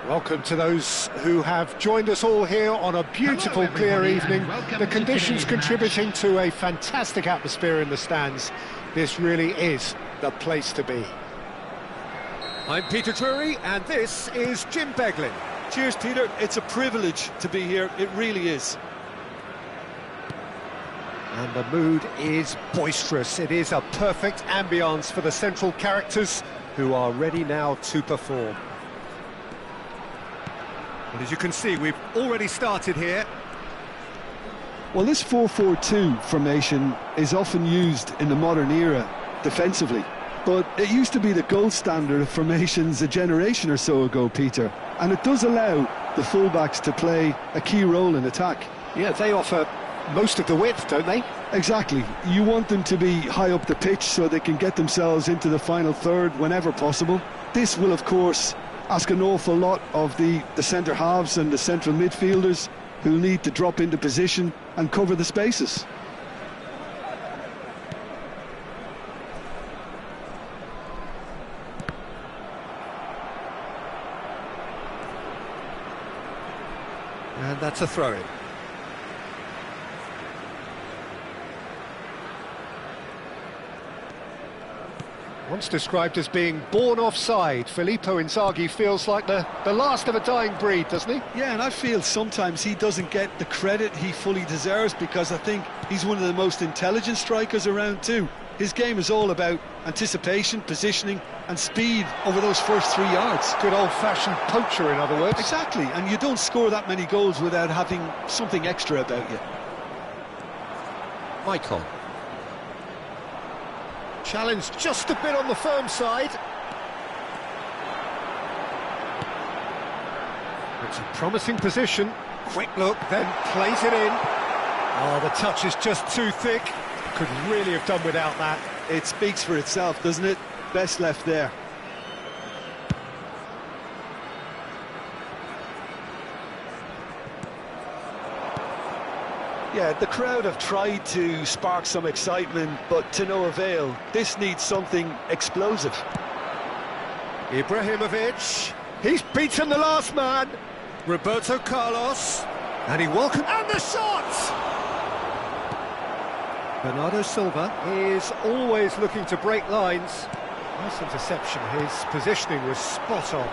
Welcome to those who have joined us all here on a beautiful, clear evening. The conditions contributing to a fantastic atmosphere in the stands. This really is the place to be. I'm Peter Drury, and this is Jim Beglin. Cheers, Peter. It's a privilege to be here. It really is. And the mood is boisterous. It is a perfect ambience for the central characters who are ready now to perform. Well, as you can see, we've already started here. Well, this 4-4-2 formation is often used in the modern era defensively, but it used to be the gold standard of formations a generation or so ago, Peter, and it does allow the fullbacks to play a key role in attack. Yeah, they offer most of the width, don't they? Exactly. You want them to be high up the pitch so they can get themselves into the final third whenever possible. This will, of course, ask an awful lot of the centre halves and the central midfielders, who need to drop into position and cover the spaces. And that's a throw-in. Once described as being born offside, Filippo Inzaghi feels like the last of a dying breed, doesn't he? Yeah, and I feel sometimes he doesn't get the credit he fully deserves, because I think he's one of the most intelligent strikers around too. His game is all about anticipation, positioning and speed over those first 3 yards. Good old-fashioned poacher, in other words. Exactly, and you don't score that many goals without having something extra about you. Michael. Challenge just a bit on the firm side. It's a promising position. Quick look, then plays it in. Oh, the touch is just too thick. Could really have done without that. It speaks for itself, doesn't it? Best left there. Yeah, the crowd have tried to spark some excitement, but to no avail. This needs something explosive. Ibrahimovic, he's beaten the last man. Roberto Carlos, and he welcomes... And the shot! Bernardo Silva is always looking to break lines. Nice interception, his positioning was spot on.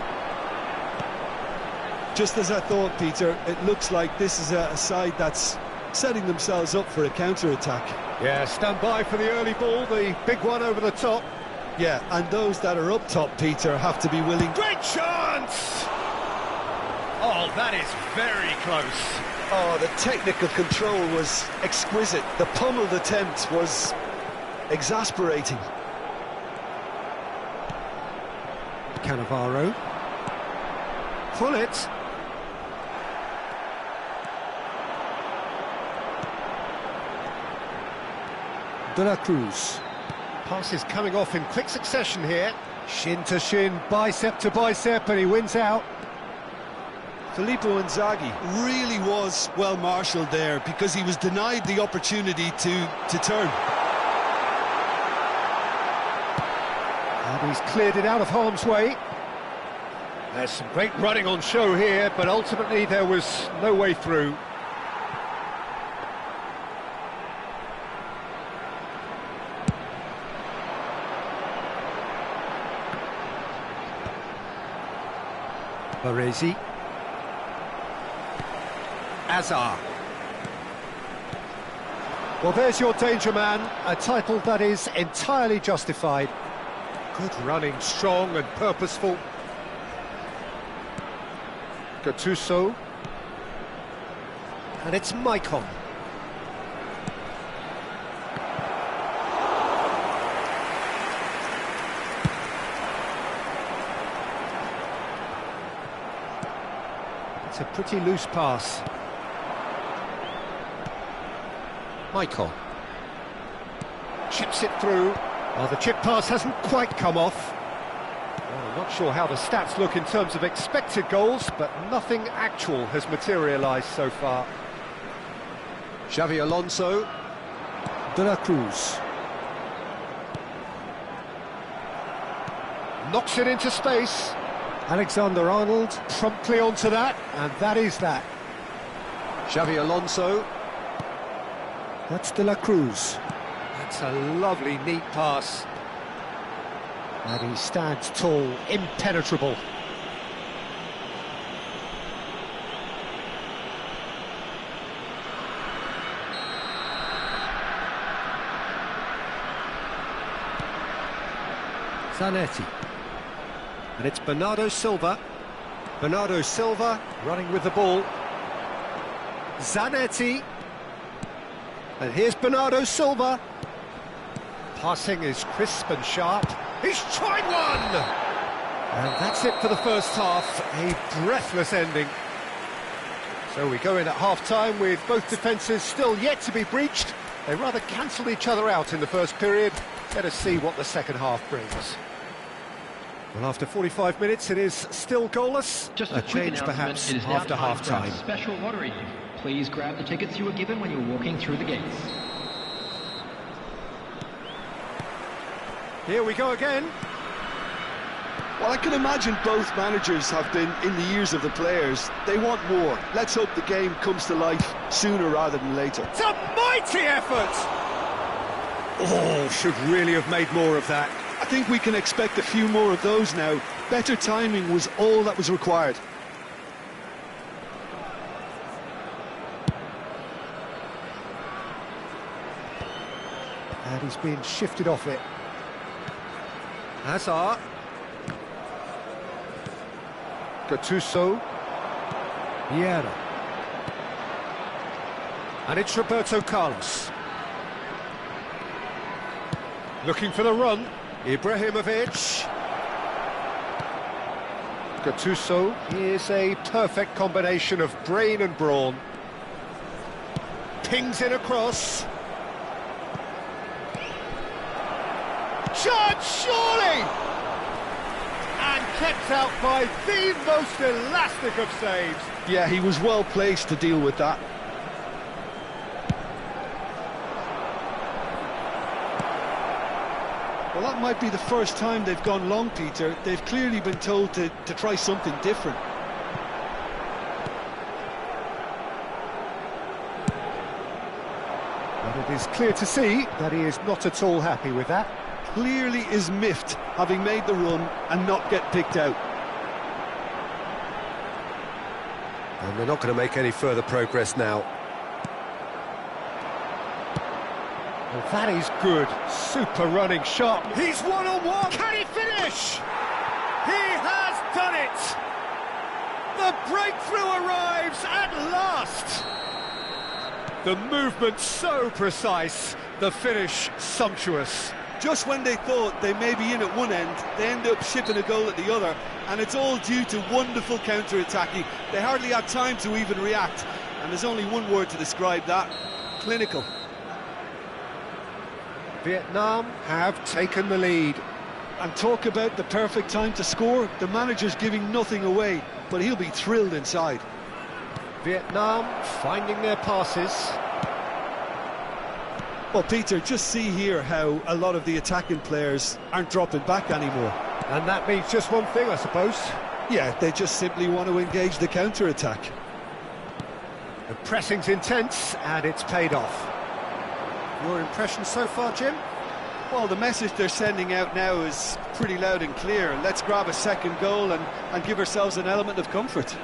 Just as I thought, Peter, it looks like this is a side that's setting themselves up for a counter-attack. Yeah, stand by for the early ball, the big one over the top. Yeah, and those that are up top, Peter, have to be willing... Great chance! Oh, that is very close. Oh, the technical control was exquisite. The pummeled attempt was exasperating. Cannavaro. Pullet. De La Cruz. Passes coming off in quick succession here. Shin to shin, bicep to bicep, and he wins out. Filippo Inzaghi really was well marshalled there, because he was denied the opportunity to turn. And he's cleared it out of harm's way. There's some great running on show here, but ultimately there was no way through. Baresi. Azar. Well, there's your danger man, a title that is entirely justified. Good running, strong and purposeful. Gattuso. And it's Maicon. It's a pretty loose pass. Michael chips it through. Oh, the chip pass hasn't quite come off. Well, I'm not sure how the stats look in terms of expected goals, but nothing actual has materialised so far. Xavi Alonso. De La Cruz. Knocks it into space. Alexander-Arnold promptly onto that, and that is that. Xavi Alonso. That's De La Cruz. That's a lovely, neat pass. And he stands tall, impenetrable. Zanetti. And it's Bernardo Silva. Bernardo Silva running with the ball. Zanetti. And here's Bernardo Silva. Passing is crisp and sharp. He's tried one! And that's it for the first half. A breathless ending. So we go in at half-time with both defences still yet to be breached. They rather cancelled each other out in the first period. Let us see what the second half brings. Well, after 45 minutes, it is still goalless. Just a change, perhaps, after half-time. Special lottery. Please grab the tickets you were given when you were walking through the gates. Here we go again. Well, I can imagine both managers have been in the ears of the players. They want more. Let's hope the game comes to life sooner rather than later. It's a mighty effort! Oh, should really have made more of that. I think we can expect a few more of those now. Better timing was all that was required. And he's being shifted off it. Hazard. Gattuso. Vieira. And it's Roberto Carlos. Looking for the run. Ibrahimovic. Gattuso. Here's a perfect combination of brain and brawn. Pings in across. Chance, surely! And kept out by the most elastic of saves. Yeah, he was well placed to deal with that. Well, that might be the first time they've gone long, Peter. They've clearly been told to try something different. But it is clear to see that he is not at all happy with that. Clearly is miffed, having made the run and not get picked out. And they're not going to make any further progress now. Well, that is good. Super running shot. He's one-on-one! Can he finish? He has done it! The breakthrough arrives at last! The movement so precise, the finish sumptuous. Just when they thought they may be in at one end, they end up shipping a goal at the other, and it's all due to wonderful counter-attacking. They hardly had time to even react, and there's only one word to describe that: clinical. Vietnam have taken the lead. And talk about the perfect time to score. The manager's giving nothing away, but he'll be thrilled inside. Vietnam finding their passes. Well, Peter, just see here how a lot of the attacking players aren't dropping back anymore. And that means just one thing, I suppose. Yeah, they just simply want to engage the counter-attack. The pressing's intense, and it's paid off. Your impression so far, Jim? Well, the message they're sending out now is pretty loud and clear. Let's grab a second goal and give ourselves an element of comfort.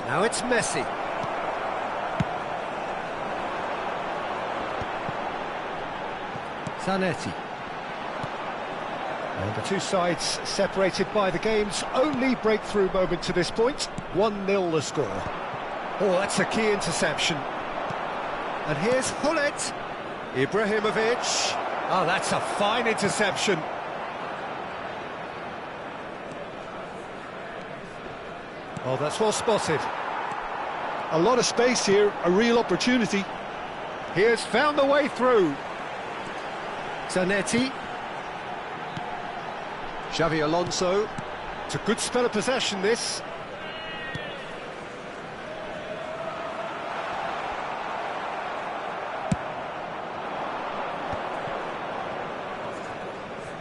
Now it's Messi. Zanetti. And the two sides separated by the game's only breakthrough moment to this point. 1-0 the score. Oh, that's a key interception. And here's Hullet. Ibrahimovic. Oh, that's a fine interception. Oh, that's well spotted. A lot of space here, a real opportunity. He has found the way through. Zanetti. Xavi Alonso. It's a good spell of possession, this.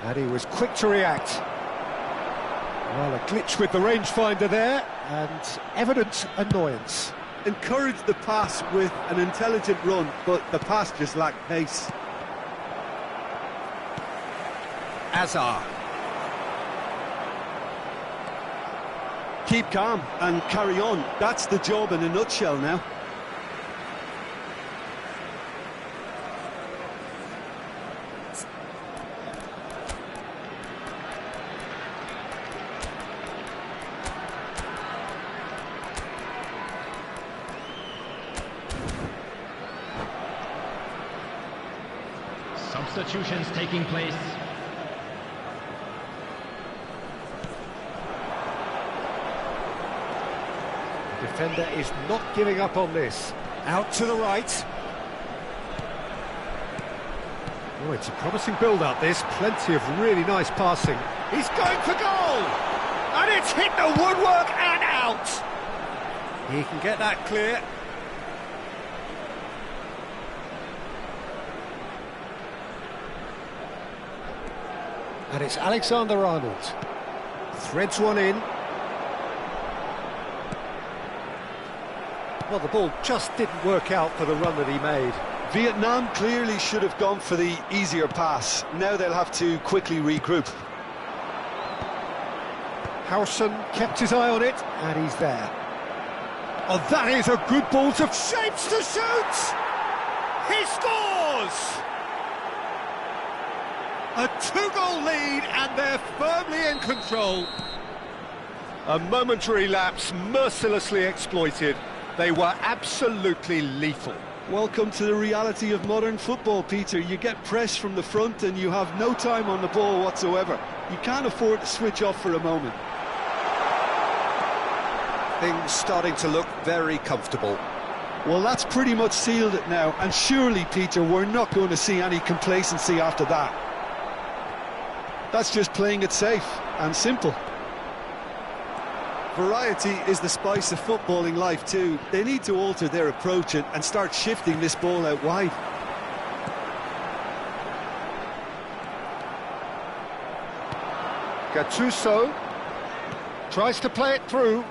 And he was quick to react. Well, a glitch with the rangefinder there, and evident annoyance. Encouraged the pass with an intelligent run, but the pass just lacked pace. Azar. Keep calm and carry on. That's the job in a nutshell now. Substitutions taking place. The defender is not giving up on this. Out to the right. Oh, it's a promising build-up, this. Plenty of really nice passing. He's going for goal! And it's hit the woodwork and out! He can get that clear. And it's Alexander-Arnold. Threads one in. Well, the ball just didn't work out for the run that he made. Vietnam clearly should have gone for the easier pass. Now they'll have to quickly regroup. Howson kept his eye on it, and he's there. Oh, that is a good ball to... Shapes to shoot! He scores! A two-goal lead, and they're firmly in control. A momentary lapse, mercilessly exploited. They were absolutely lethal. Welcome to the reality of modern football, Peter. You get pressed from the front and you have no time on the ball whatsoever. You can't afford to switch off for a moment. Things starting to look very comfortable. Well, that's pretty much sealed it now, and surely, Peter, we're not going to see any complacency after that. That's just playing it safe and simple. Variety is the spice of footballing life too. They need to alter their approach and start shifting this ball out wide. Gattuso tries to play it through.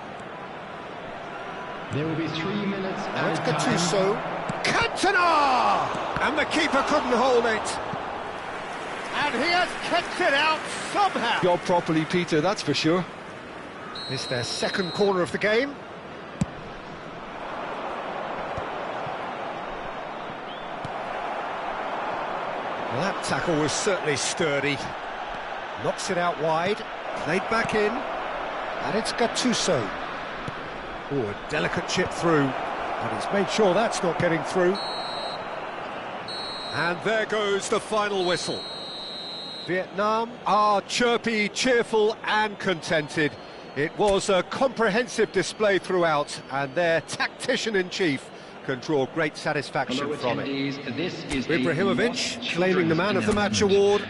There will be 3 minutes That's added time. Gattuso. Cantona! And the keeper couldn't hold it. And he has kept it out somehow. Go properly, Peter, that's for sure. It's their second corner of the game. Well, that tackle was certainly sturdy. Knocks it out wide, played back in, and it's Gattuso. Oh, a delicate chip through, and he's made sure that's not getting through. And there goes the final whistle. Vietnam are chirpy, cheerful and contented. It was a comprehensive display throughout, and their tactician-in-chief can draw great satisfaction Hello, from it. attendees. This is a Ibrahimovic claiming the Man of the Match award.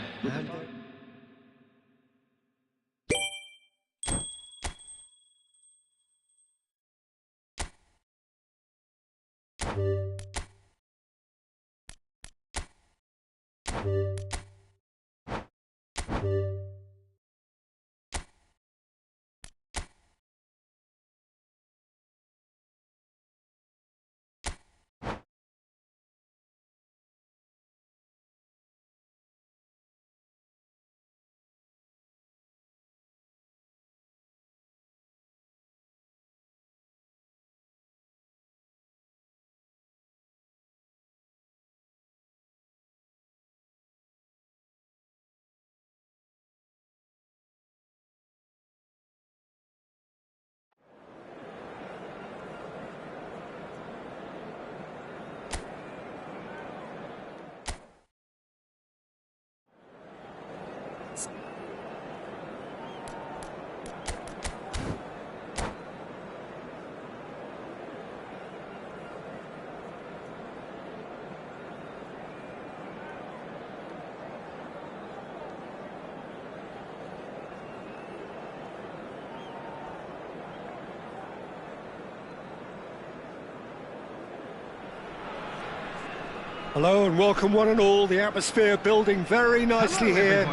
Hello and welcome one and all. The atmosphere building very nicely here.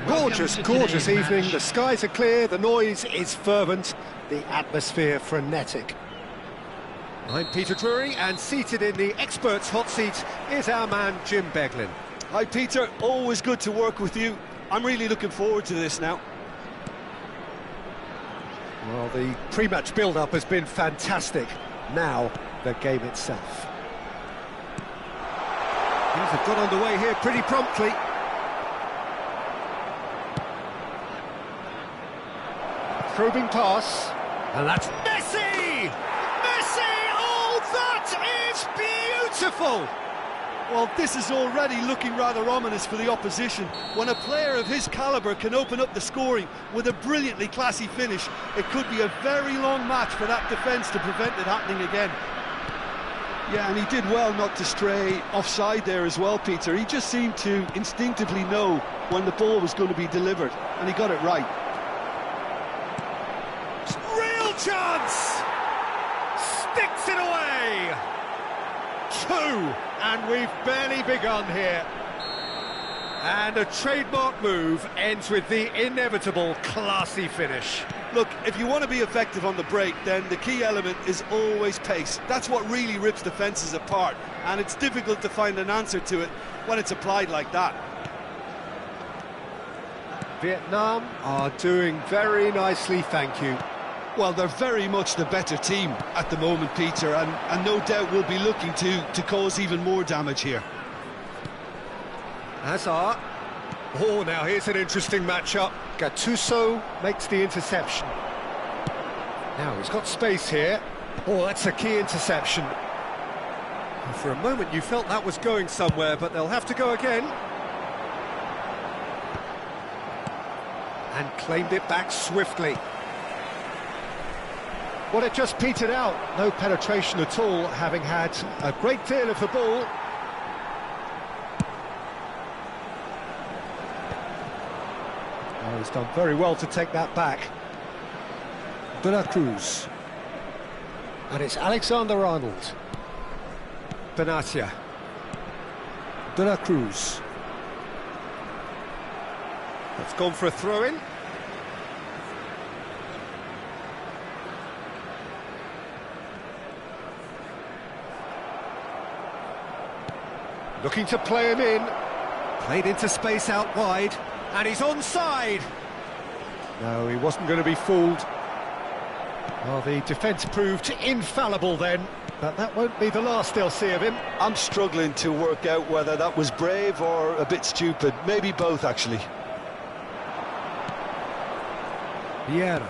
Gorgeous, gorgeous evening. The skies are clear, the noise is fervent, the atmosphere frenetic. I'm Peter Drury, and seated in the experts' hot seat is our man Jim Beglin. Hi Peter, always good to work with you. I'm really looking forward to this now. Well, the pre-match build-up has been fantastic. Now, the game itself. Things have got underway here pretty promptly. Probing pass, and that's Messi! Messi! Oh, that is beautiful! Well, this is already looking rather ominous for the opposition. When a player of his calibre can open up the scoring with a brilliantly classy finish, it could be a very long match for that defence to prevent it happening again. Yeah, and he did well not to stray offside there as well, Peter. He just seemed to instinctively know when the ball was going to be delivered, and he got it right. Real chance! Sticks it away! 2, and we've barely begun here. And a trademark move ends with the inevitable classy finish. Look, if you want to be effective on the break, then the key element is always pace. That's what really rips defences apart, and it's difficult to find an answer to it when it's applied like that. Vietnam are doing very nicely, thank you. Well, they're very much the better team at the moment, Peter, and no doubt will be looking to cause even more damage here. Hazard. Oh, now here's an interesting matchup. Gattuso makes the interception. Now he's got space here. Oh, that's a key interception. And for a moment you felt that was going somewhere, but they'll have to go again. And claimed it back swiftly. Well, it just petered out. No penetration at all, having had a great deal of the ball. Oh, he's done very well to take that back. De La Cruz. And it's Alexander-Arnold. Benatia. De La Cruz. That's gone for a throw-in. Looking to play him in. Played into space out wide. And he's onside. No, he wasn't going to be fooled. Well, the defence proved infallible then, but that won't be the last they'll see of him. I'm struggling to work out whether that was brave or a bit stupid. Maybe both, actually. Vieira.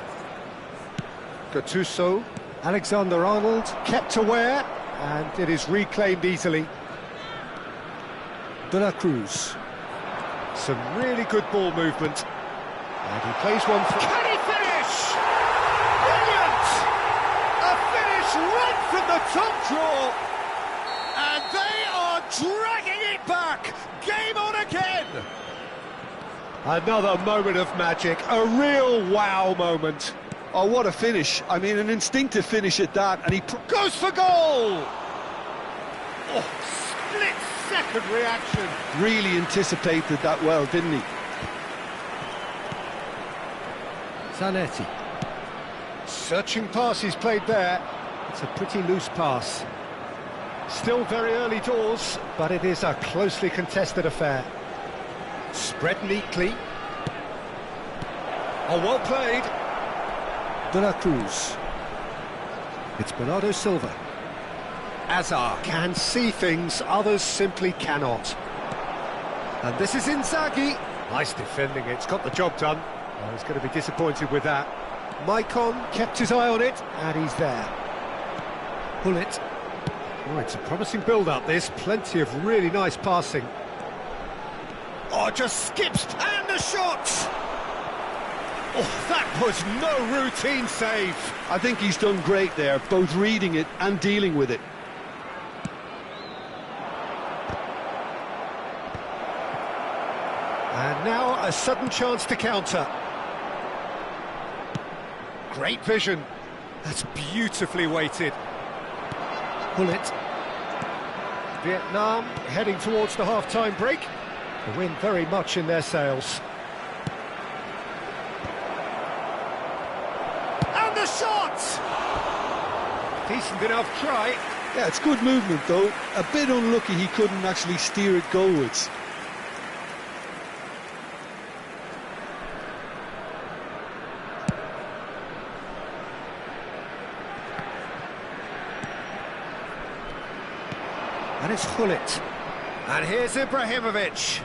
Gattuso. Alexander-Arnold kept aware, and it is reclaimed easily. De La Cruz. Some really good ball movement. And he plays one for... Can he finish? Brilliant! A finish right from the top draw. And they are dragging it back. Game on again. Another moment of magic. A real wow moment. Oh, what a finish. I mean, an instinctive finish at that, and he goes for goal! Oh, split-second reaction. Really anticipated that well, didn't he? Zanetti. Searching pass he's played there. It's a pretty loose pass. Still very early doors, but it is a closely contested affair. Spread neatly. Oh, well played. De La Cruz. It's Bernardo Silva. Hazard can see things others simply cannot. And this is Inzaghi. Nice defending, it's got the job done. Oh, he's going to be disappointed with that. Maicon kept his eye on it, and he's there. Gullit. Oh, it's a promising build-up, this. Plenty of really nice passing. Oh, just skips, and the shot! Oh, that was no routine save. I think he's done great there, both reading it and dealing with it. And now a sudden chance to counter. Great vision. That's beautifully weighted. Gullit. Vietnam heading towards the half-time break. The wind very much in their sails. And the shot! Decent enough try. Yeah, it's good movement though. A bit unlucky he couldn't actually steer it goalwards. And it's Hullet. And here's Ibrahimovic.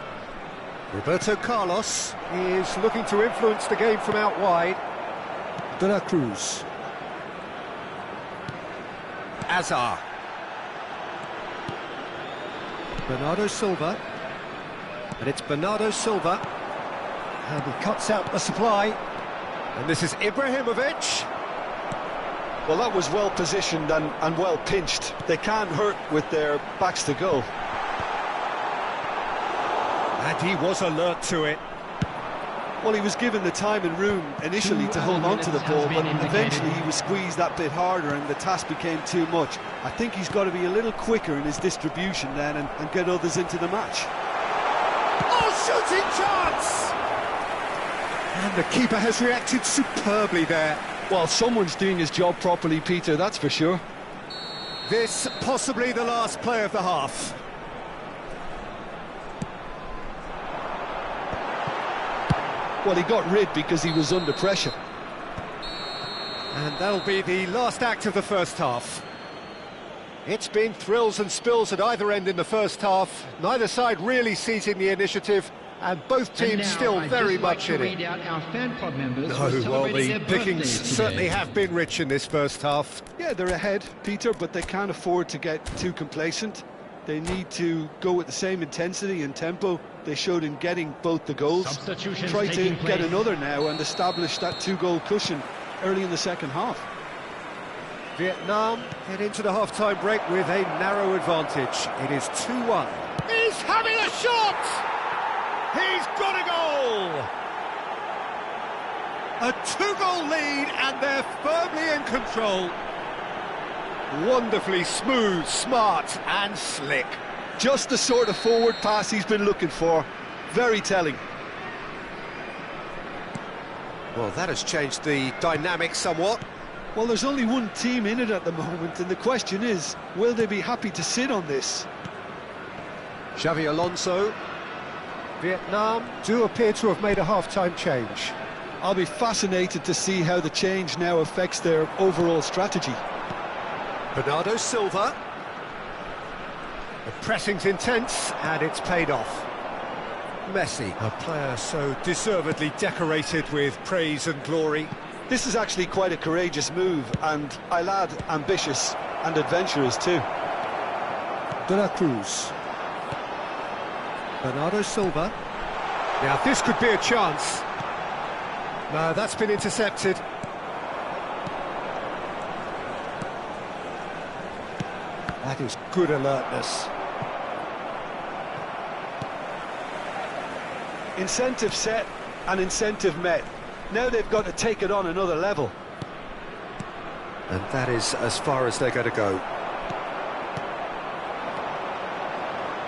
Roberto Carlos is looking to influence the game from out wide. De La Cruz. Azar. Bernardo Silva. And it's Bernardo Silva. And he cuts out the supply. And this is Ibrahimovic. Well, that was well positioned and well pinched. They can't hurt with their backs to goal. And he was alert to it. Well, he was given the time and room initially to hold on to the ball, but eventually he was squeezed that bit harder and the task became too much. I think he's got to be a little quicker in his distribution then and get others into the match. Oh, shooting chance! And the keeper has reacted superbly there. Well, someone's doing his job properly, Peter, that's for sure. This possibly the last play of the half. Well, he got rid because he was under pressure. And that'll be the last act of the first half. It's been thrills and spills at either end in the first half. Neither side really seizing the initiative, and both teams still very much in it. Our fan club members Well, the pickings certainly have been rich in this first half. Yeah, they're ahead, Peter, but they can't afford to get too complacent. They need to go with the same intensity and tempo they showed in getting both the goals. Try to get another now and establish that two-goal cushion early in the second half. Vietnam head into the half-time break with a narrow advantage. It is 2-1. He's having a shot! He's got a goal! A two-goal lead and they're firmly in control. Wonderfully smooth, smart and slick. Just the sort of forward pass he's been looking for. Very telling. Well, that has changed the dynamic somewhat. Well, there's only one team in it at the moment, and the question is, will they be happy to sit on this? Xavi Alonso. Vietnam do appear to have made a half-time change. I'll be fascinated to see how the change now affects their overall strategy. Bernardo Silva. The pressing's intense, and it's paid off. Messi, a player so deservedly decorated with praise and glory. This is actually quite a courageous move, and I'll add ambitious and adventurous too. De La Cruz. Bernardo Silva. Now this could be a chance. No, that's been intercepted. That is good alertness. Incentive set and incentive met. Now they've got to take it on another level. And that is as far as they're going to go.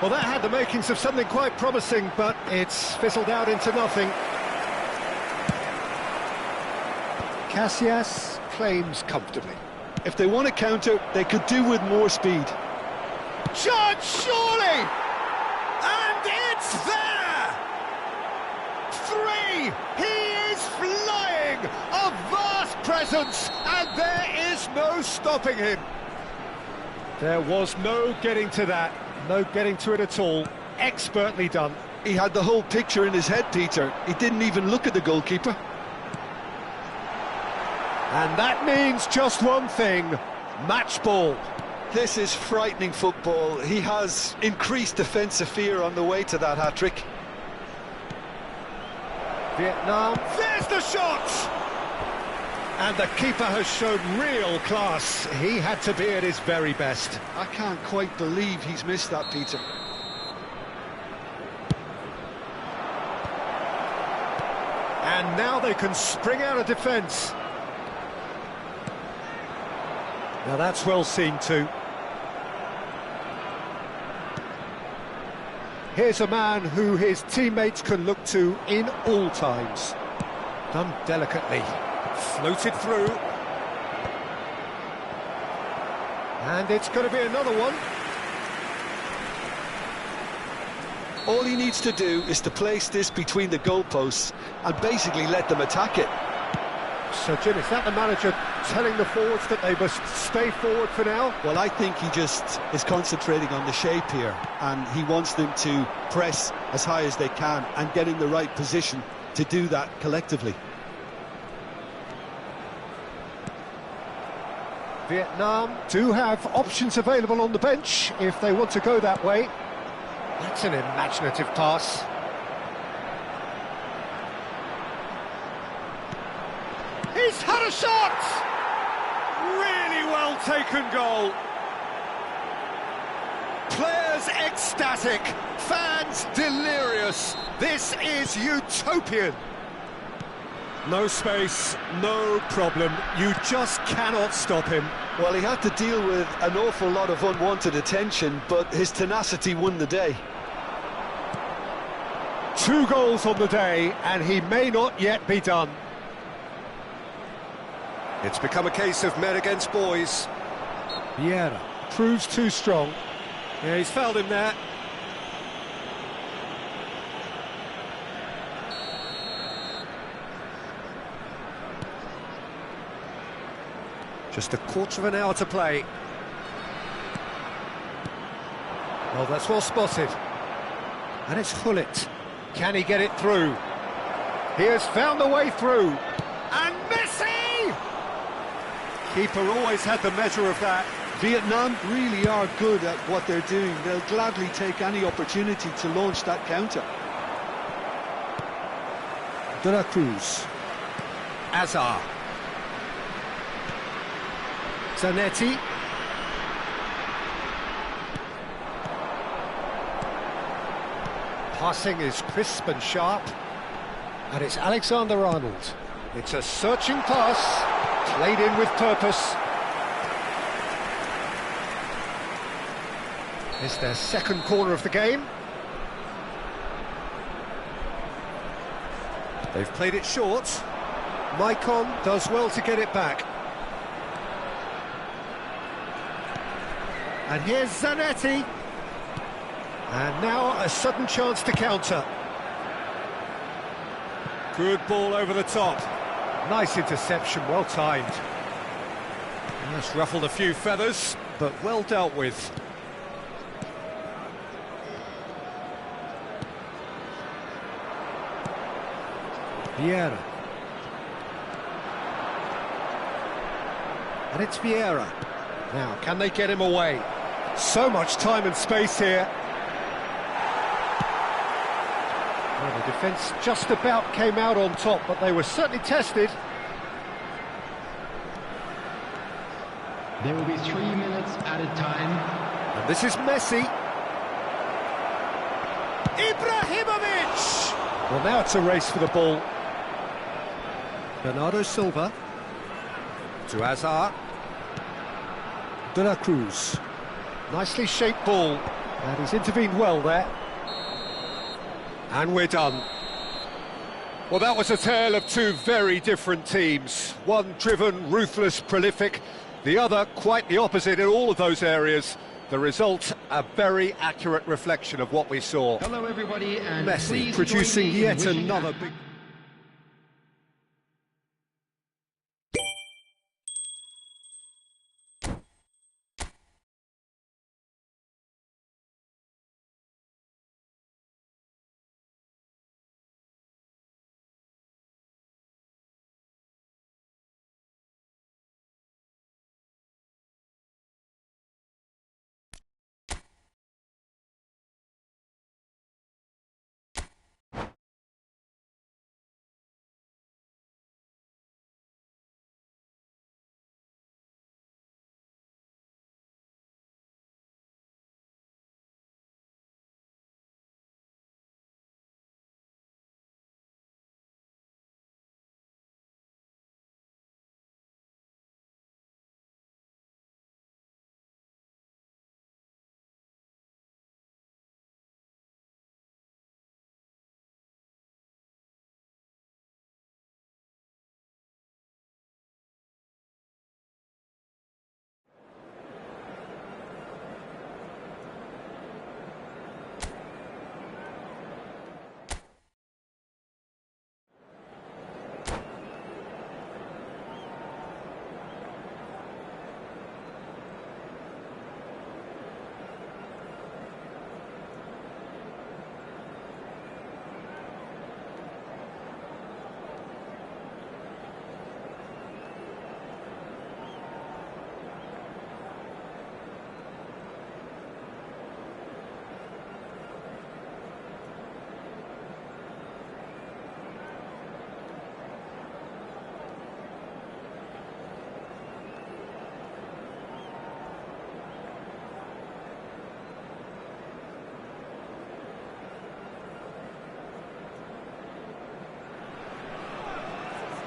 Well, that had the makings of something quite promising, but it's fizzled out into nothing. Casillas claims comfortably. If they want to counter, they could do with more speed. Shot, surely! And it's there! 3! He is flying! A vast presence, and there is no stopping him. There was no getting to that, no getting to it at all. Expertly done. He had the whole picture in his head, Peter. He didn't even look at the goalkeeper. And that means just one thing, match ball. This is frightening football. He has increased defensive fear on the way to that hat-trick. Vietnam. There's the shot! And the keeper has shown real class. He had to be at his very best. I can't quite believe he's missed that, Peter. And now they can spring out of defence. Now that's well seen too. Here's a man who his teammates can look to in all times. Done delicately. Floated through. And it's going to be another one. All he needs to do is to place this between the goalposts and basically let them attack it. So, Jim, is that the manager telling the forwards that they must stay forward for now? Well, I think he just is concentrating on the shape here, and he wants them to press as high as they can and get in the right position to do that collectively. Vietnam do have options available on the bench if they want to go that way. That's an imaginative pass. He's had a shot! Really well taken goal. Players ecstatic, fans delirious. This is utopian. No space, no problem. You just cannot stop him. Well, he had to deal with an awful lot of unwanted attention, but his tenacity won the day. 2 goals on the day, and he may not yet be done. It's become a case of men against boys. Vieira proves too strong. Yeah, he's fouled him there. Just a quarter of an hour to play. Well, that's well spotted. And it's Hullet. Can he get it through? He has found the way through. And Messi! Keeper always had the measure of that. Vietnam really are good at what they're doing. They'll gladly take any opportunity to launch that counter. De La Cruz. Azar. Zanetti. Passing is crisp and sharp. And it's Alexander-Arnold. It's a searching pass, played in with purpose. It's their second corner of the game. They've played it short. Maicon does well to get it back. And here's Zanetti. And now a sudden chance to counter. Good ball over the top. Nice interception, well timed. That's ruffled a few feathers, but well dealt with. Vieira. And it's Vieira. Now, can they get him away? So much time and space here. Well, the defence just about came out on top, but they were certainly tested. There will be 3 minutes added time. And this is Messi. Ibrahimovic! Well, now it's a race for the ball. Bernardo Silva. To Azar. De La Cruz. Nicely shaped ball. And he's intervened well there. And we're done. Well, that was a tale of 2 very different teams. One driven, ruthless, prolific. The other quite the opposite in all of those areas. The result, a very accurate reflection of what we saw. Hello, everybody, and Messi please producing join me in yet wishing another big...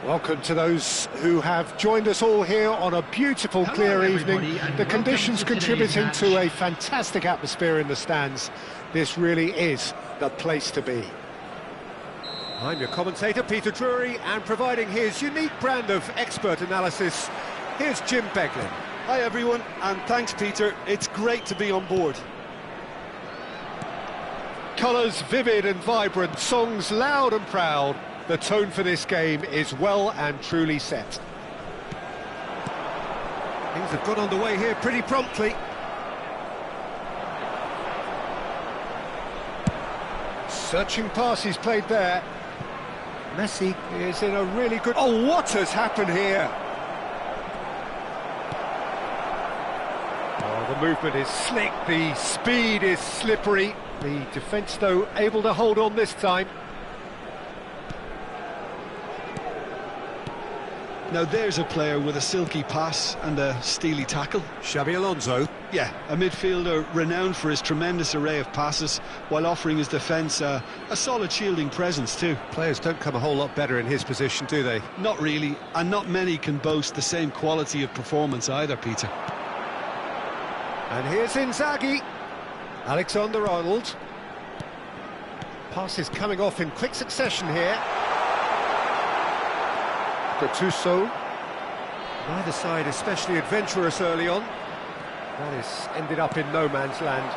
Welcome to those who have joined us all here on a beautiful, clear evening. The conditions contributing to a fantastic atmosphere in the stands. This really is the place to be. I'm your commentator, Peter Drury, and providing his unique brand of expert analysis, here's Jim Beglin. Hi everyone, and thanks Peter, it's great to be on board. Colours vivid and vibrant, songs loud and proud. The tone for this game is well and truly set. Things have got underway here pretty promptly. Searching pass he's played there. Messi is in a really good... Oh, what has happened here? Oh, the movement is slick, the speed is slippery. The defence, though, able to hold on this time. Now there's a player with a silky pass and a steely tackle. Xabi Alonso. Yeah, a midfielder renowned for his tremendous array of passes while offering his defence a solid shielding presence too. Players don't come a whole lot better in his position, do they? Not really, and not many can boast the same quality of performance either, Peter. And here's Inzaghi. Alexander-Arnold. Passes coming off in quick succession here. Gattuso. Neither side especially adventurous early on. That is ended up in no man's land.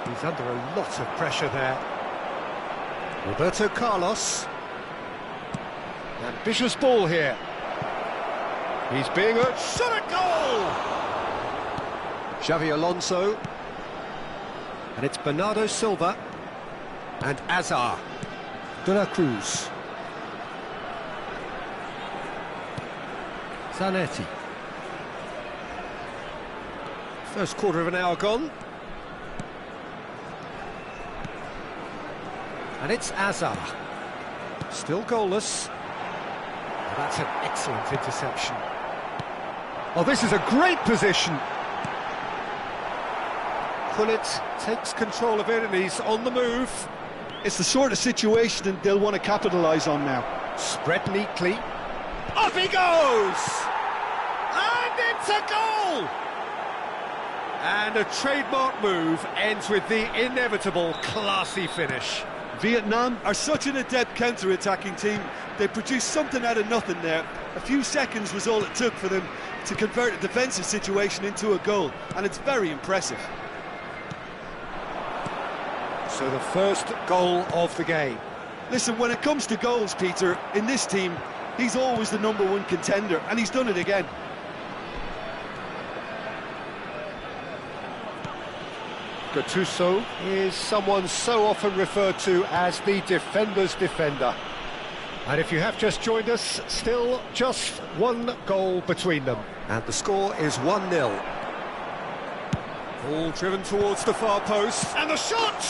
He's under a lot of pressure there. Roberto Carlos. Ambitious ball here. He's being a shot at goal! Xabi Alonso. And it's Bernardo Silva. And Azar. De la Cruz. Zanetti. First quarter of an hour gone. And it's Azar. Still goalless. Oh, that's an excellent interception. Oh, this is a great position. Gullit takes control of it and he's on the move. It's the sort of situation that they'll want to capitalise on now. Spread neatly. Up he goes! And it's a goal! And a trademark move ends with the inevitable classy finish. Vietnam are such an adept counter-attacking team. They produced something out of nothing there. A few seconds was all it took for them to convert a defensive situation into a goal, and it's very impressive. So the first goal of the game. Listen, when it comes to goals, Peter, in this team, he's always the #1 contender, and he's done it again. Gattuso is someone so often referred to as the defender's defender. And if you have just joined us, still just one goal between them. And the score is 1-0. Ball driven towards the far post. And the shot!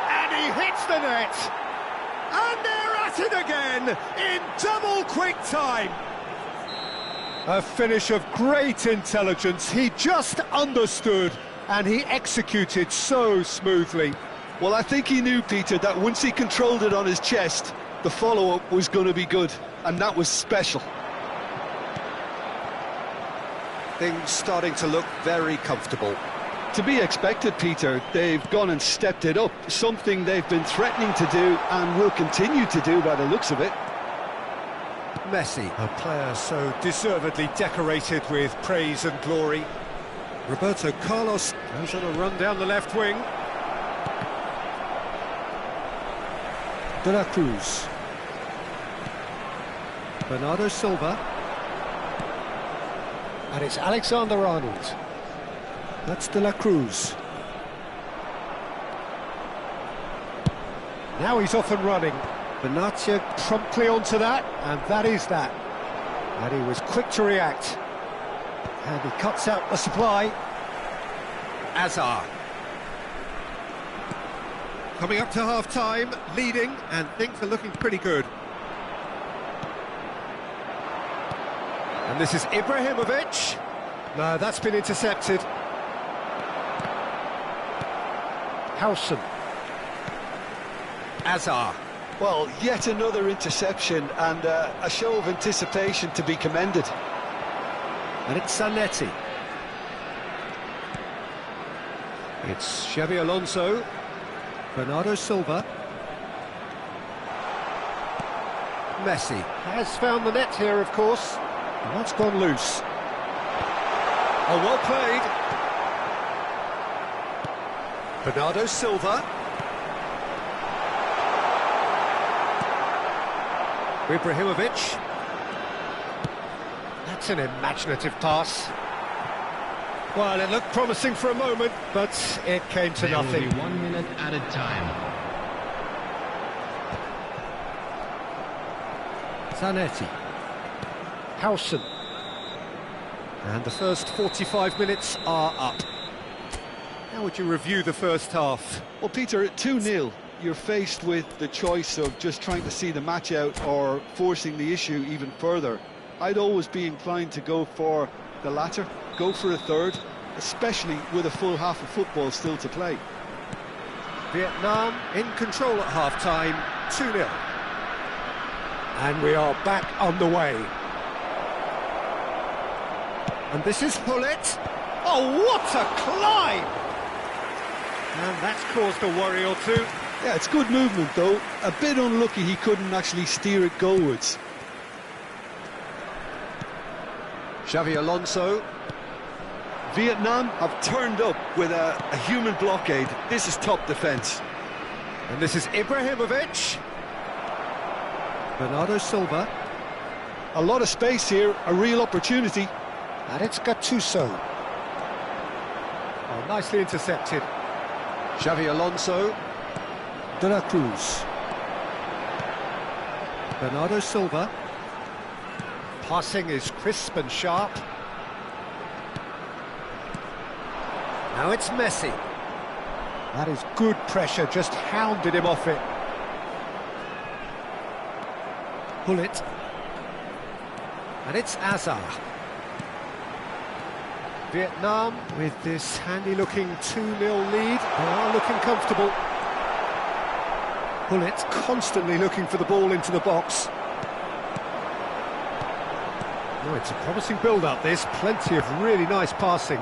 And he hits the net! And they're at it again in double quick time. A finish of great intelligence. He just understood and he executed so smoothly. Well, I think he knew, Peter, that once he controlled it on his chest, the follow-up was going to be good, and that was special. Things starting to look very comfortable. To be expected, Peter. They've gone and stepped it up, something they've been threatening to do and will continue to do by the looks of it. Messi, a player so deservedly decorated with praise and glory. Roberto Carlos goes on a run down the left wing. De la Cruz. Bernardo Silva. And it's Alexander-Arnold. That's De la Cruz. Now he's off and running. Benatia promptly onto that, and that is that. And he was quick to react. And he cuts out the supply. Azar. Coming up to half-time, leading, and things are looking pretty good. And this is Ibrahimovic. No, that's been intercepted. Howson. Azar. Well, yet another interception and a show of anticipation to be commended. And it's Zanetti. It's Xabi Alonso. Bernardo Silva. Messi has found the net here, of course. And that's gone loose. Oh, well played. Bernardo Silva. Ibrahimovic. That's an imaginative pass. Well, it looked promising for a moment, but it came to nothing. Will be 1 minute added time. Zanetti. Howson. And the first 45 minutes are up. How would you review the first half? Well, Peter, at 2-0, you're faced with the choice of just trying to see the match out or forcing the issue even further. I'd always be inclined to go for the latter, go for a third, especially with a full half of football still to play. Vietnam in control at half-time, 2-0. And we are back underway. And this is Gullit. Oh, what a climb! And that's caused a worry or two. Yeah, it's good movement though. A bit unlucky he couldn't actually steer it goalwards. Xabi Alonso. Vietnam have turned up with a human blockade. This is top defence. And this is Ibrahimovic. Bernardo Silva. A lot of space here, a real opportunity. And it's Gattuso. Oh, nicely intercepted. Xabi Alonso. De La Cruz. Bernardo Silva. Passing is crisp and sharp. Now it's Messi. That is good pressure, just hounded him off it. Gullit. And it's Azar. Vietnam with this handy-looking 2-0 lead. They are looking comfortable. Gullit constantly looking for the ball into the box. Oh, it's a promising build-up, this. Plenty of really nice passing.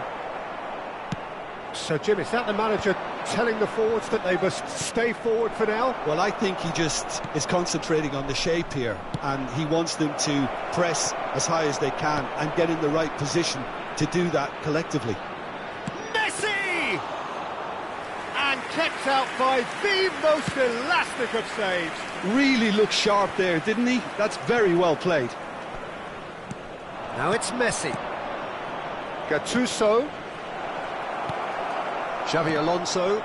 So, Jim, is that the manager telling the forwards that they must stay forward for now? Well, I think he just is concentrating on the shape here, and he wants them to press as high as they can and get in the right position to do that collectively. Messi! And kept out by the most elastic of saves. Really looked sharp there, didn't he? That's very well played. Now it's Messi. Gattuso. Xabi Alonso.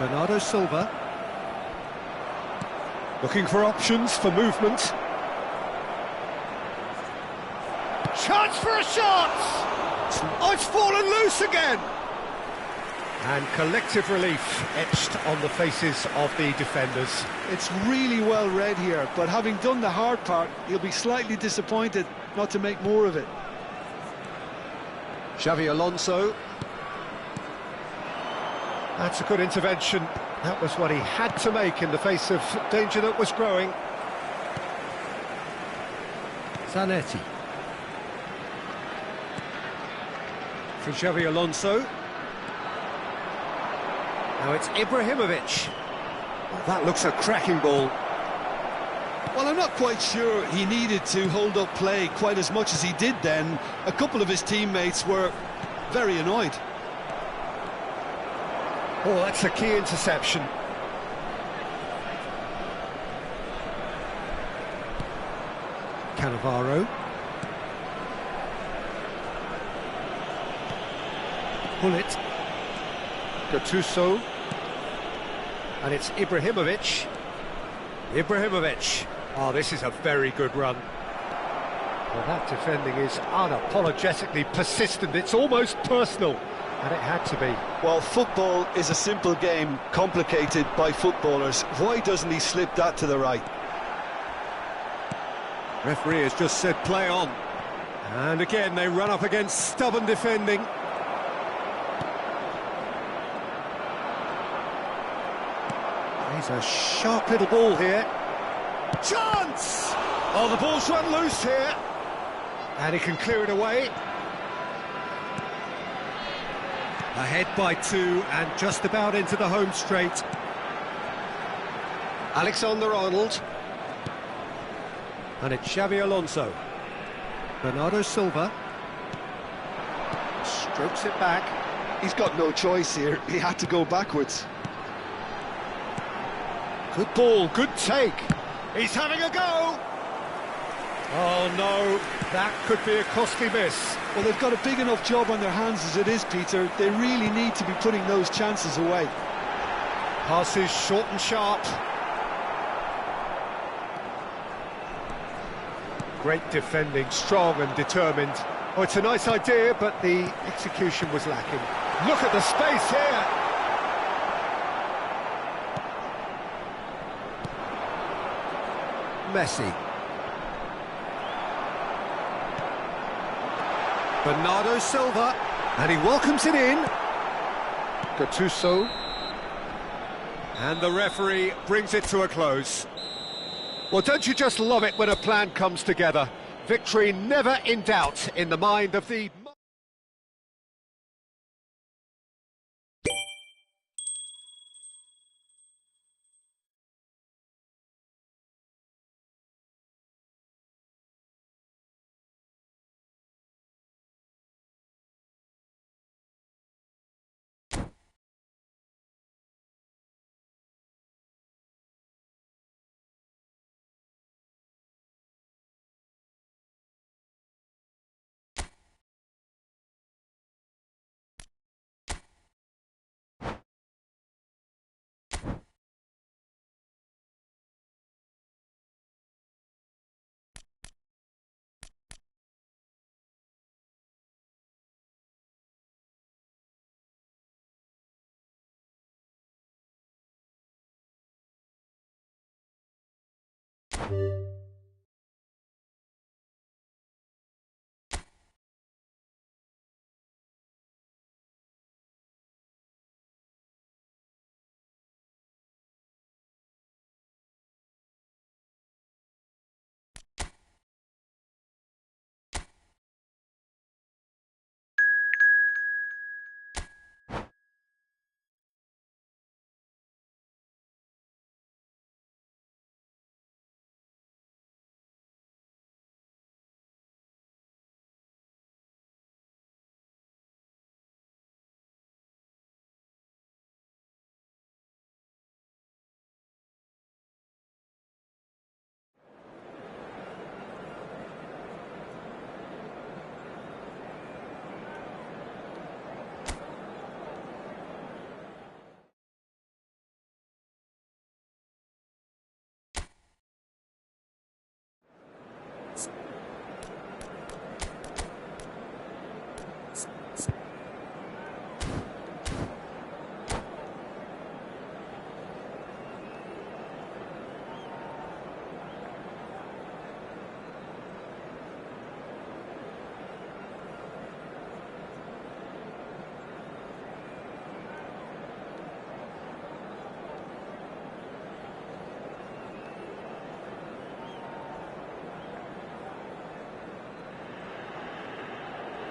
Bernardo Silva. Looking for options for movement. Chance for a shot! Oh, it's fallen loose again! And collective relief etched on the faces of the defenders. It's really well read here, but having done the hard part, he'll be slightly disappointed not to make more of it. Xabi Alonso. That's a good intervention. That was what he had to make in the face of danger that was growing. Zanetti. For Xabi Alonso. Now it's Ibrahimovic. Well, that looks a cracking ball. Well, I'm not quite sure he needed to hold up play quite as much as he did then. A couple of his teammates were very annoyed. Oh, that's a key interception. Cannavaro. Gullit. Gattuso. And it's Ibrahimovic. Ibrahimovic. Oh, this is a very good run. Well, that defending is unapologetically persistent. It's almost personal. And it had to be. Well, football is a simple game, complicated by footballers. Why doesn't he slip that to the right? Referee has just said play on. And again, they run up against stubborn defending. a sharp little ball here. Chance! Oh, the ball's run loose here. And he can clear it away. Ahead by 2 and just about into the home straight. Alexander-Arnold. And it's Xabi Alonso. Bernardo Silva. Strokes it back. He's got no choice here. He had to go backwards. Good ball, good take. He's having a go. Oh no, that could be a costly miss. Well, they've got a big enough job on their hands as it is, Peter. They really need to be putting those chances away. Passes short and sharp. Great defending, strong and determined. Oh, it's a nice idea, but the execution was lacking. Look at the space here. Messi. Bernardo Silva, and he welcomes it in. Gattuso. And the referee brings it to a close. Well, don't you just love it when a plan comes together? Victory never in doubt in the mind of the...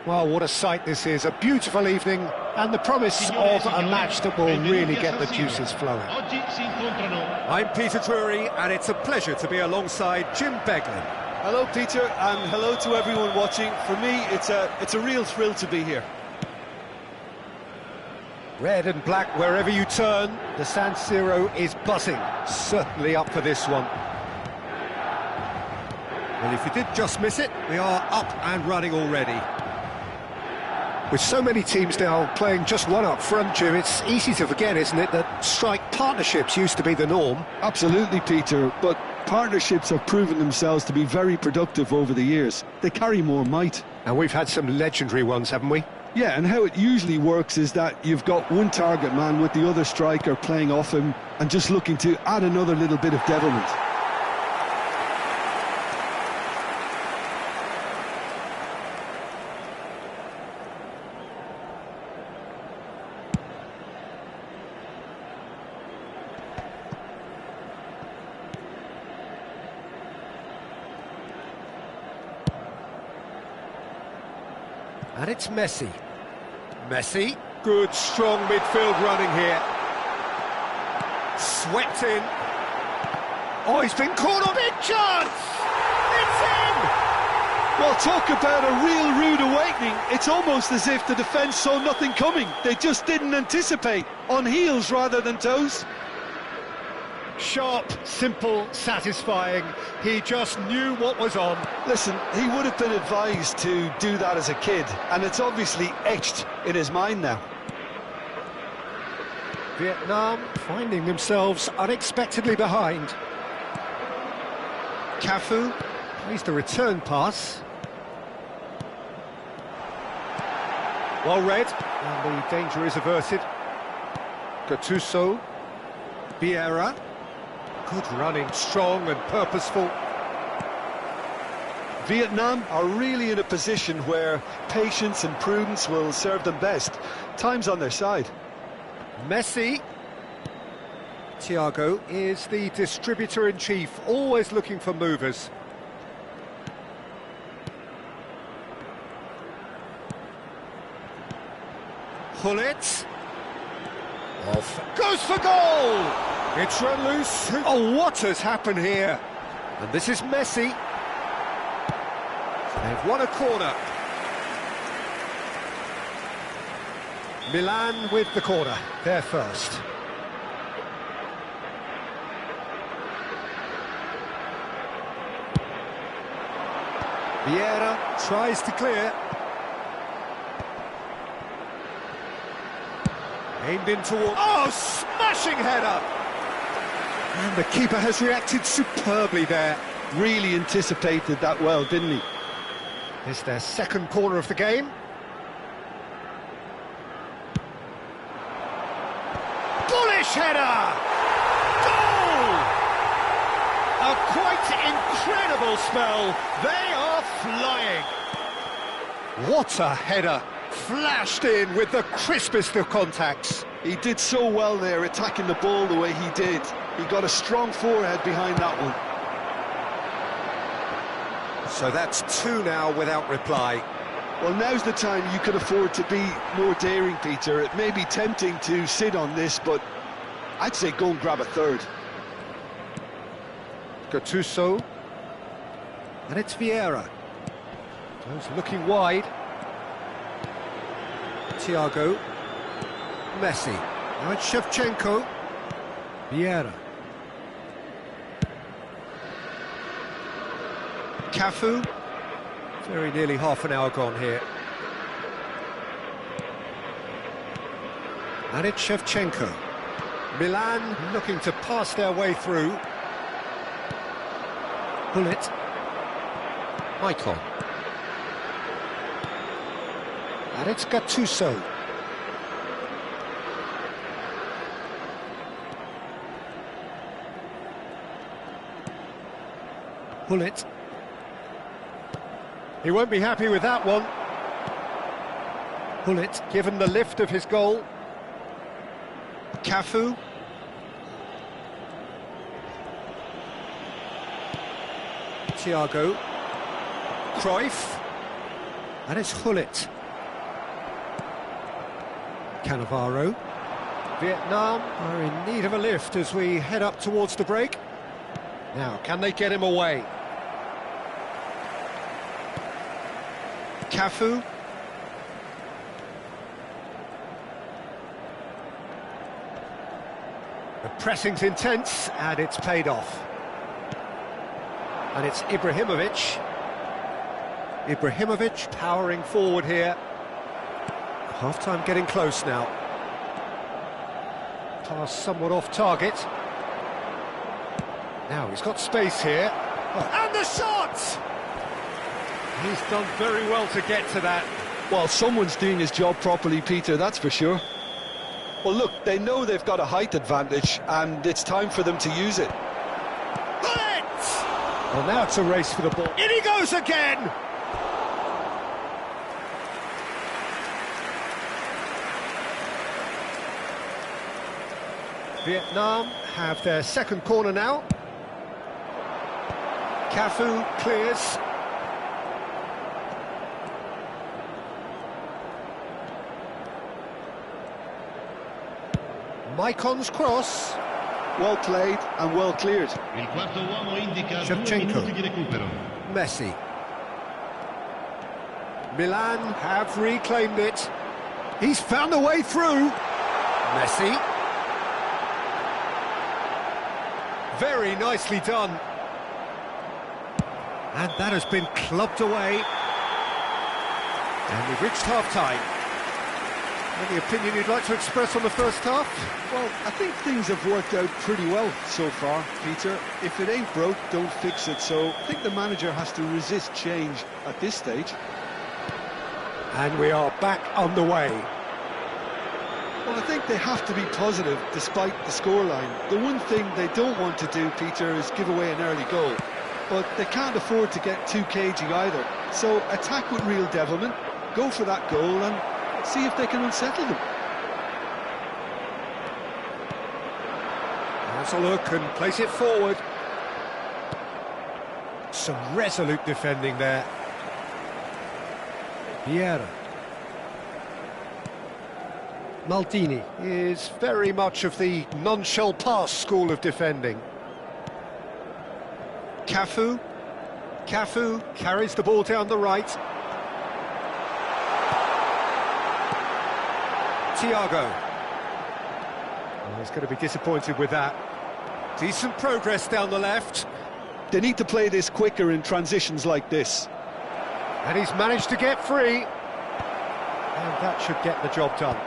Well, what a sight this is. A beautiful evening and the promise of a match that will really get the juices flowing. I'm Peter Drury and it's a pleasure to be alongside Jim Beglin. Hello, Peter, and hello to everyone watching. For me, it's a real thrill to be here. Red and black wherever you turn, the San Siro is buzzing. Certainly up for this one. Well, if you did just miss it, we are up and running already. With so many teams now playing just one up front, Jim, it's easy to forget, isn't it, that strike partnerships used to be the norm. Absolutely, Peter, but partnerships have proven themselves to be very productive over the years. They carry more might. And we've had some legendary ones, haven't we? Yeah, and how it usually works is that you've got one target man with the other striker playing off him and just looking to add another little bit of devilment. And it's Messi. Messi, good strong midfield running here. Swept in. Oh, he's been caught on big chance! It's in! Well, talk about a real rude awakening. It's almost as if the defence saw nothing coming. They just didn't anticipate. On heels rather than toes. Sharp, simple, satisfying. He just knew what was on. Listen, he would have been advised to do that as a kid, and it's obviously etched in his mind now. Vietnam finding themselves unexpectedly behind. Cafu plays the return pass. Well read, and the danger is averted. Gattuso. Vieira. Good running, strong and purposeful. Vietnam are really in a position where patience and prudence will serve them best. Time's on their side. Messi. Thiago is the distributor-in-chief, always looking for movers. Gullit. Off. Goes for goal! It's run loose. Oh, what has happened here? And this is Messi. They've won a corner. Milan with the corner, they're first. Vieira tries to clear. Aimed in toward... Oh, smashing header! And the keeper has reacted superbly there. Really anticipated that well, didn't he? It's their second corner of the game. Bullish header! Goal! A quite incredible spell. They are flying. What a header! Flashed in with the crispest of contacts. He did so well there, attacking the ball the way he did. He got a strong forehead behind that one. So that's two now without reply. Well, now's the time you can afford to be more daring, Peter. It may be tempting to sit on this, but I'd say go and grab a third. Gattuso. And it's Vieira. Those looking wide. Thiago. Messi. Now it's Shevchenko. Vieira. Cafu. Very nearly half an hour gone here. And it's Shevchenko. Milan looking to pass their way through. Gullit. Michael. And it's Gattuso. Gullit. He won't be happy with that one. Gullit given the lift of his goal. Cafu. Thiago. Cruyff. And it's Gullit. Cannavaro. Vietnam are in need of a lift as we head up towards the break. Now, can they get him away? Cafu. The pressing's intense, and it's paid off. And it's Ibrahimovic. Ibrahimovic powering forward here. Half-time getting close now. Pass somewhat off target. Now he's got space here. Oh. And the shot! He's done very well to get to that. Well, someone's doing his job properly, Peter, that's for sure. Well, look, they know they've got a height advantage, and it's time for them to use it. Bullet! Well, now it's a race for the ball. In he goes again! Vietnam have their second corner now. Cafu clears. Maicon's cross. Well played and well cleared. Shevchenko. Messi. Milan have reclaimed it. He's found a way through. Messi. Very nicely done. And that has been clubbed away. And we've reached half-time. Any opinion you'd like to express on the first half? Well, I think things have worked out pretty well so far, Peter. If it ain't broke, don't fix it. So I think the manager has to resist change at this stage. And we are back underway. Well, I think they have to be positive despite the scoreline. The one thing they don't want to do, Peter, is give away an early goal. But they can't afford to get too cagey either. So attack with real devilment, go for that goal and see if they can unsettle them. Has a look and place it forward. Some resolute defending there. Vieira. Maldini is very much of the none-shall-pass school of defending. Cafu. Cafu carries the ball down the right. Thiago. Oh, he's going to be disappointed with that. Decent progress down the left. They need to play this quicker in transitions like this. And he's managed to get free. And that should get the job done.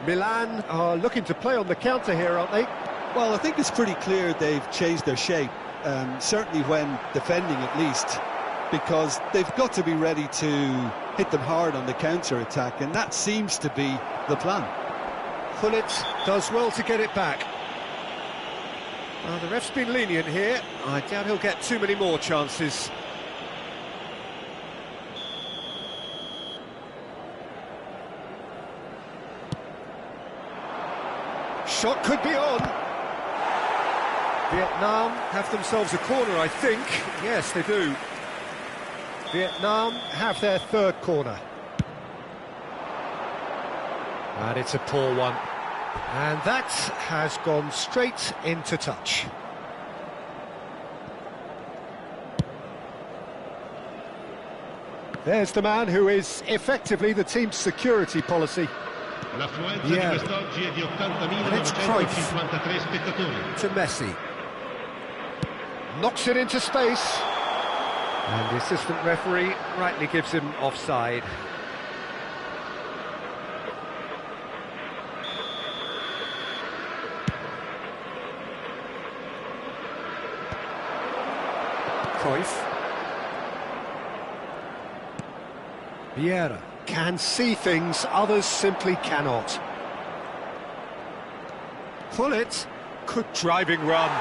Milan are looking to play on the counter here, aren't they? Well, I think it's pretty clear they've changed their shape, certainly when defending at least, because they've got to be ready to hit them hard on the counter-attack, and that seems to be the plan. Gullit does well to get it back. Well, the ref's been lenient here. I doubt he'll get too many more chances. Shot could be on. Vietnam have themselves a corner, I think. Yes, they do. Vietnam have their third corner. And it's a poor one. And that has gone straight into touch. There's the man who is effectively the team's security policy. Yeah. And it's Cruyff to Messi. Knocks it into space. And the assistant referee rightly gives him offside. Cruyff. Vieira can see things others simply cannot. Gullit, good driving run.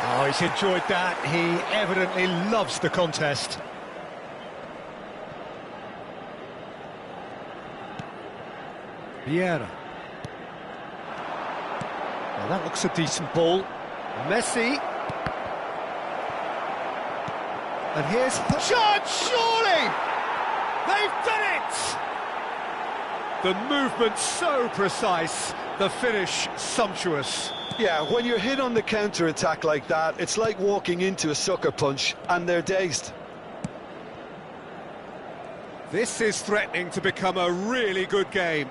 Oh, he's enjoyed that. He evidently loves the contest. Vieira. Well, that looks a decent ball. Messi. And here's shot, surely! They've done it! The movement so precise, the finish sumptuous. Yeah, when you're hit on the counter-attack like that, it's like walking into a sucker punch, and they're dazed. This is threatening to become a really good game.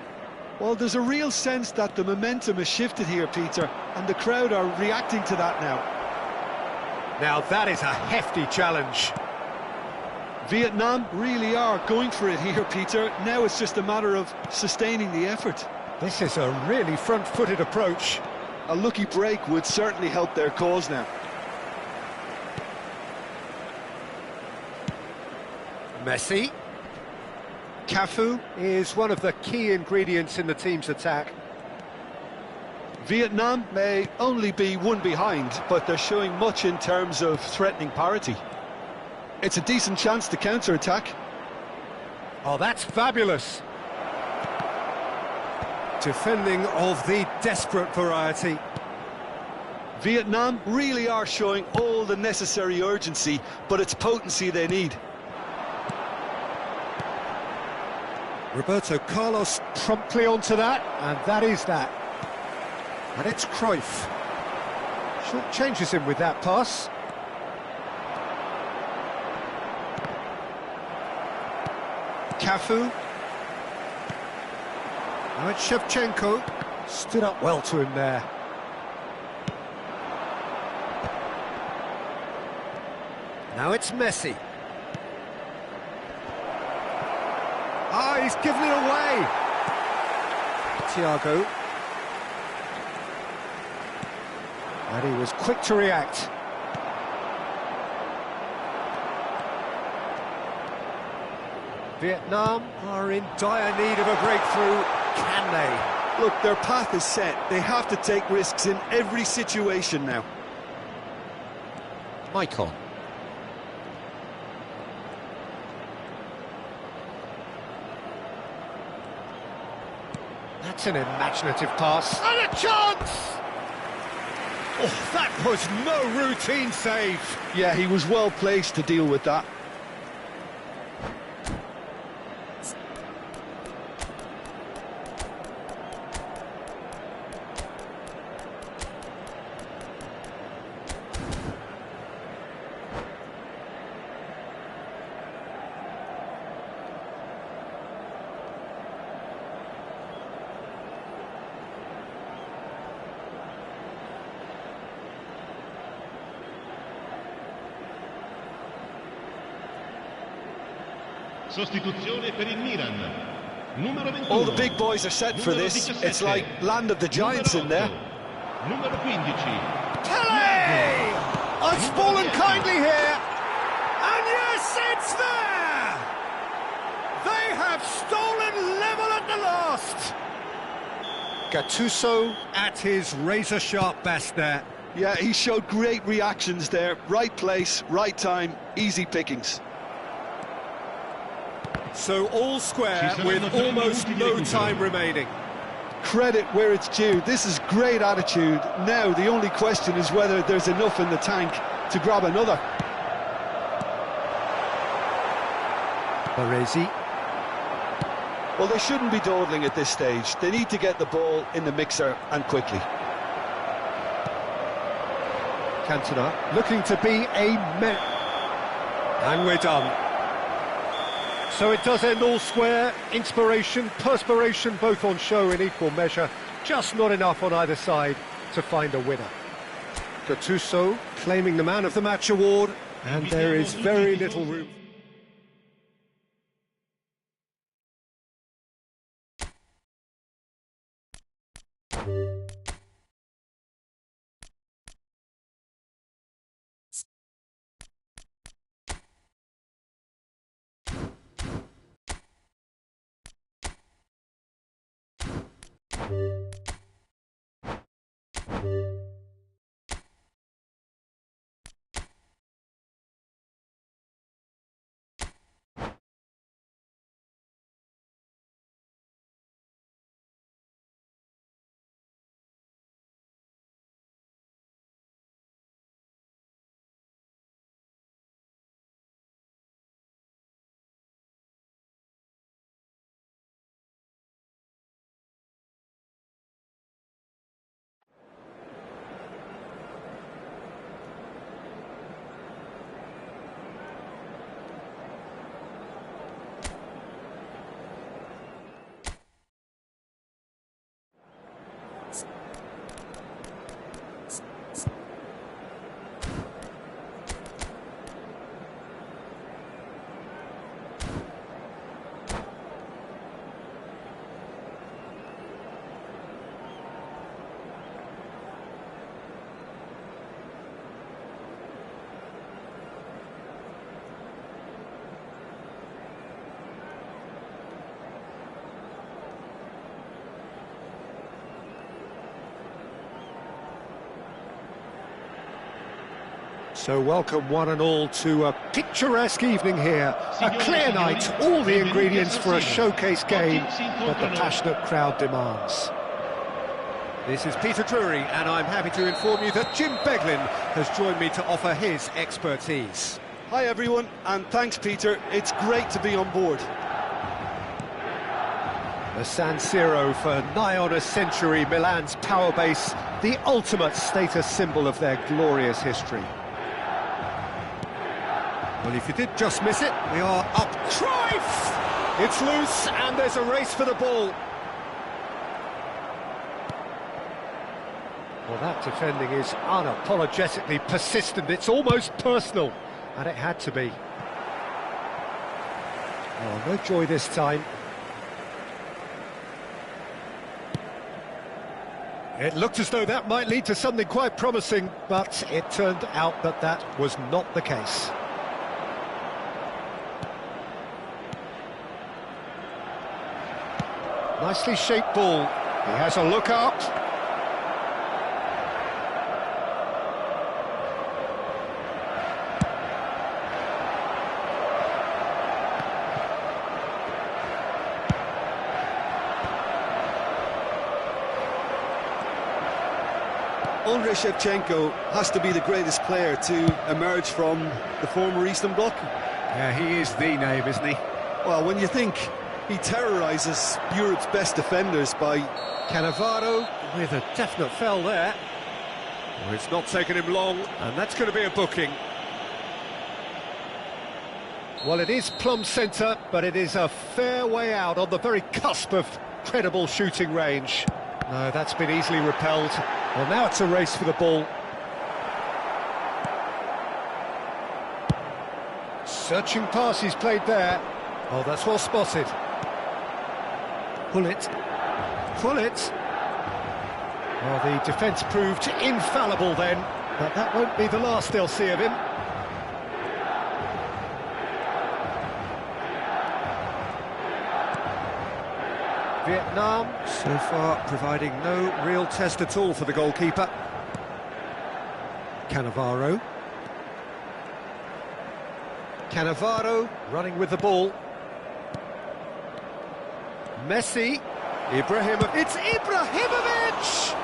Well, there's a real sense that the momentum has shifted here, Peter, and the crowd are reacting to that now. Now that is a hefty challenge. Vietnam really are going for it here, Peter. Now it's just a matter of sustaining the effort. This is a really front-footed approach. A lucky break would certainly help their cause now. Messi. Cafu is one of the key ingredients in the team's attack. Vietnam may only be one behind, but they're showing much in terms of threatening parity. It's a decent chance to counter-attack. Oh, that's fabulous. Defending of the desperate variety. Vietnam really are showing all the necessary urgency, but it's potency they need. Roberto Carlos promptly onto that, and that is that. And it's Cruyff. Short changes him with that pass. Cafu. Now it's Shevchenko. Stood up well to him there. Now it's Messi. Ah, he's given it away. Thiago. And he was quick to react. Vietnam are in dire need of a breakthrough. Can they? Look, their path is set. They have to take risks in every situation now. Maicon. That's an imaginative pass. And a chance! Oh, that was no routine save. Yeah, he was well placed to deal with that. Sostituzione per il Milan. Numero 21. All the big boys are set for this. It's like land of the giants in there. Numero 15. Pele! It's fallen kindly here. And yes, it's there! They have stolen level at the last. Gattuso at his razor-sharp best there. Yeah, he showed great reactions there. Right place, right time, easy pickings. So all square with almost no time remaining. Credit where it's due. This is great attitude. Now the only question is whether there's enough in the tank to grab another. Baresi. Well, they shouldn't be dawdling at this stage. They need to get the ball in the mixer and quickly. Cantona looking to be a men. And we're done. So it does end all square. Inspiration, perspiration, both on show in equal measure. Just not enough on either side to find a winner. Gattuso claiming the Man of the Match award, and there is very little room. So welcome one and all to a picturesque evening here. A clear night, all the ingredients for a showcase game that the passionate crowd demands. This is Peter Drury, and I'm happy to inform you that Jim Beglin has joined me to offer his expertise. Hi everyone, and thanks Peter. It's great to be on board. The San Siro, for nigh on a century, Milan's power base, the ultimate status symbol of their glorious history. Well, if you did just miss it, we are up. Cruyff! It's loose, and there's a race for the ball. Well, that defending is unapologetically persistent. It's almost personal, and it had to be. Oh, no joy this time. It looked as though that might lead to something quite promising, but it turned out that that was not the case. Nicely shaped ball. He has a look up. Andrei Shevchenko has to be the greatest player to emerge from the former Eastern Bloc. Yeah, he is the name, isn't he? Well, when you think he terrorises Europe's best defenders by... Cannavaro with a definite foul there. Well, it's not taken him long, and that's going to be a booking. Well, it is plumb centre, but it is a fair way out on the very cusp of credible shooting range. No, that's been easily repelled. Well, now it's a race for the ball. Searching pass he's played there. Oh, that's well spotted. Pull it. Pull it. Well, the defence proved infallible then, but that won't be the last they'll see of him. Vietnam, so far, providing no real test at all for the goalkeeper. Cannavaro. Cannavaro running with the ball. Messi. Ibrahimovic. It's Ibrahimovic!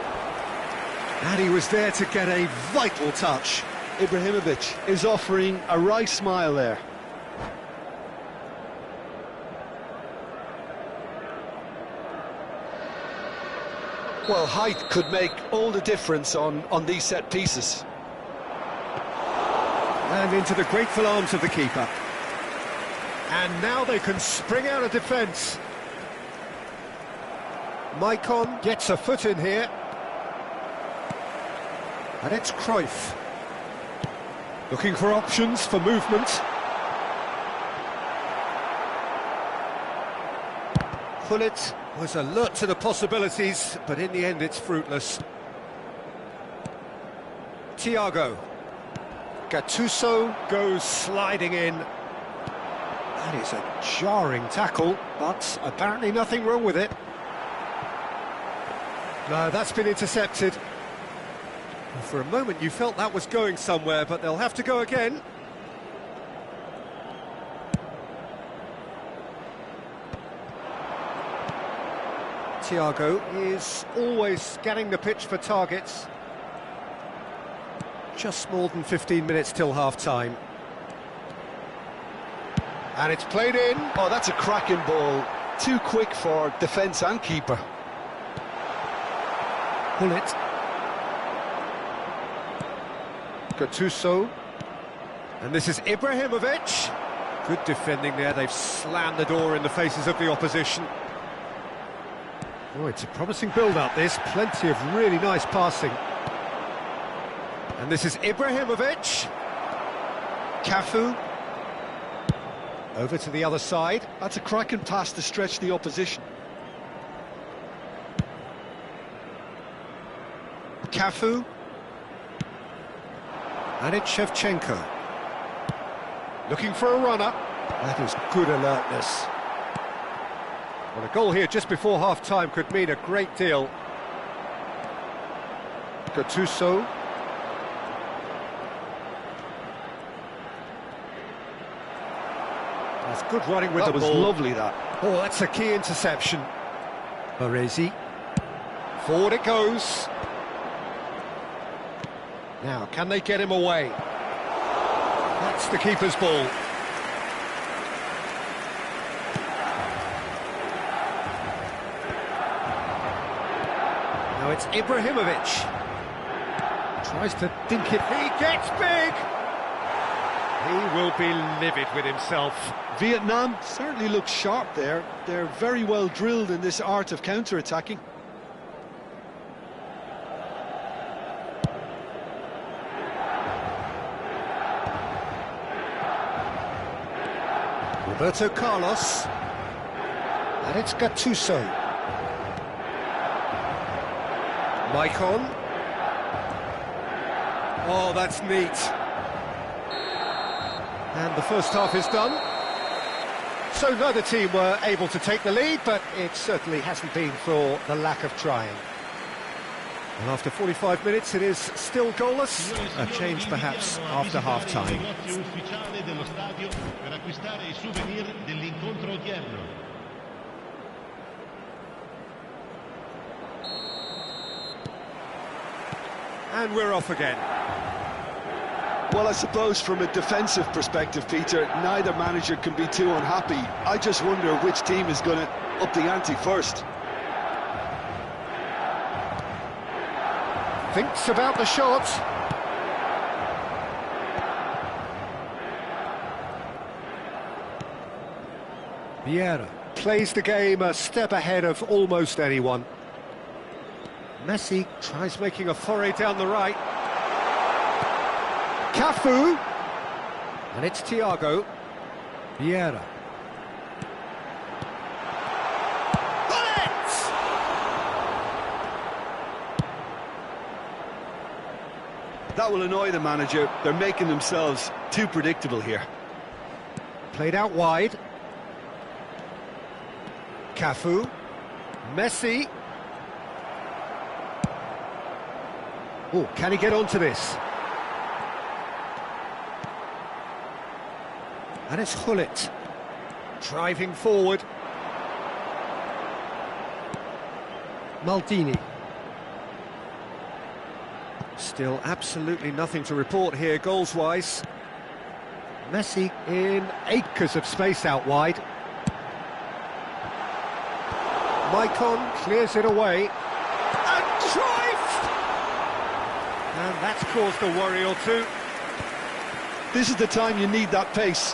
And he was there to get a vital touch. Ibrahimovic is offering a wry smile there. Well, height could make all the difference on these set pieces. And into the grateful arms of the keeper. And now they can spring out of defence. Maicon gets a foot in here. And it's Cruyff. Looking for options for movement. Gullit was alert to the possibilities, but in the end it's fruitless. Thiago. Gattuso goes sliding in. That is a jarring tackle, but apparently nothing wrong with it. No, that's been intercepted. For a moment you felt that was going somewhere, but they'll have to go again. Thiago is always scanning the pitch for targets. Just more than 15 minutes till half-time. And it's played in. Oh, that's a cracking ball. Too quick for defence and keeper. Pull it. Gattuso. And this is Ibrahimovic. Good defending there. They've slammed the door in the faces of the opposition. Oh, it's a promising build-up, this. Plenty of really nice passing. And this is Ibrahimovic. Cafu. Over to the other side. That's a cracking pass to stretch the opposition. Cafu. And it's Shevchenko. Looking for a runner. That is good alertness. Well, a goal here just before half-time could mean a great deal. Gattuso. That's good running with the ball. That was lovely, that. Oh, that's a key interception. Baresi. Forward it goes. Now, can they get him away? That's the keeper's ball. Now it's Ibrahimovic. Tries to dink it. He gets big! He will be livid with himself. Vietnam certainly looks sharp there. They're very well drilled in this art of counter-attacking. Roberto Carlos. And it's Gattuso. Maicon. Oh, that's neat. And the first half is done. So neither team were able to take the lead, but it certainly hasn't been for the lack of trying. And after 45 minutes, it is still goalless. A change perhaps after half-time. And we're off again. Well, I suppose from a defensive perspective, Peter, neither manager can be too unhappy. I just wonder which team is going to up the ante first. Thinks about the shot. Vieira plays the game a step ahead of almost anyone. Messi tries making a foray down the right. Cafu. And it's Thiago. Vieira. That will annoy the manager. They're making themselves too predictable here. Played out wide. Cafu. Messi. Oh, can he get onto this? And it's Gullit. Driving forward. Maldini. Still absolutely nothing to report here goals-wise. Messi in acres of space out wide. Maicon clears it away. And Cruyff! And that's caused a worry or two. This is the time you need that pace.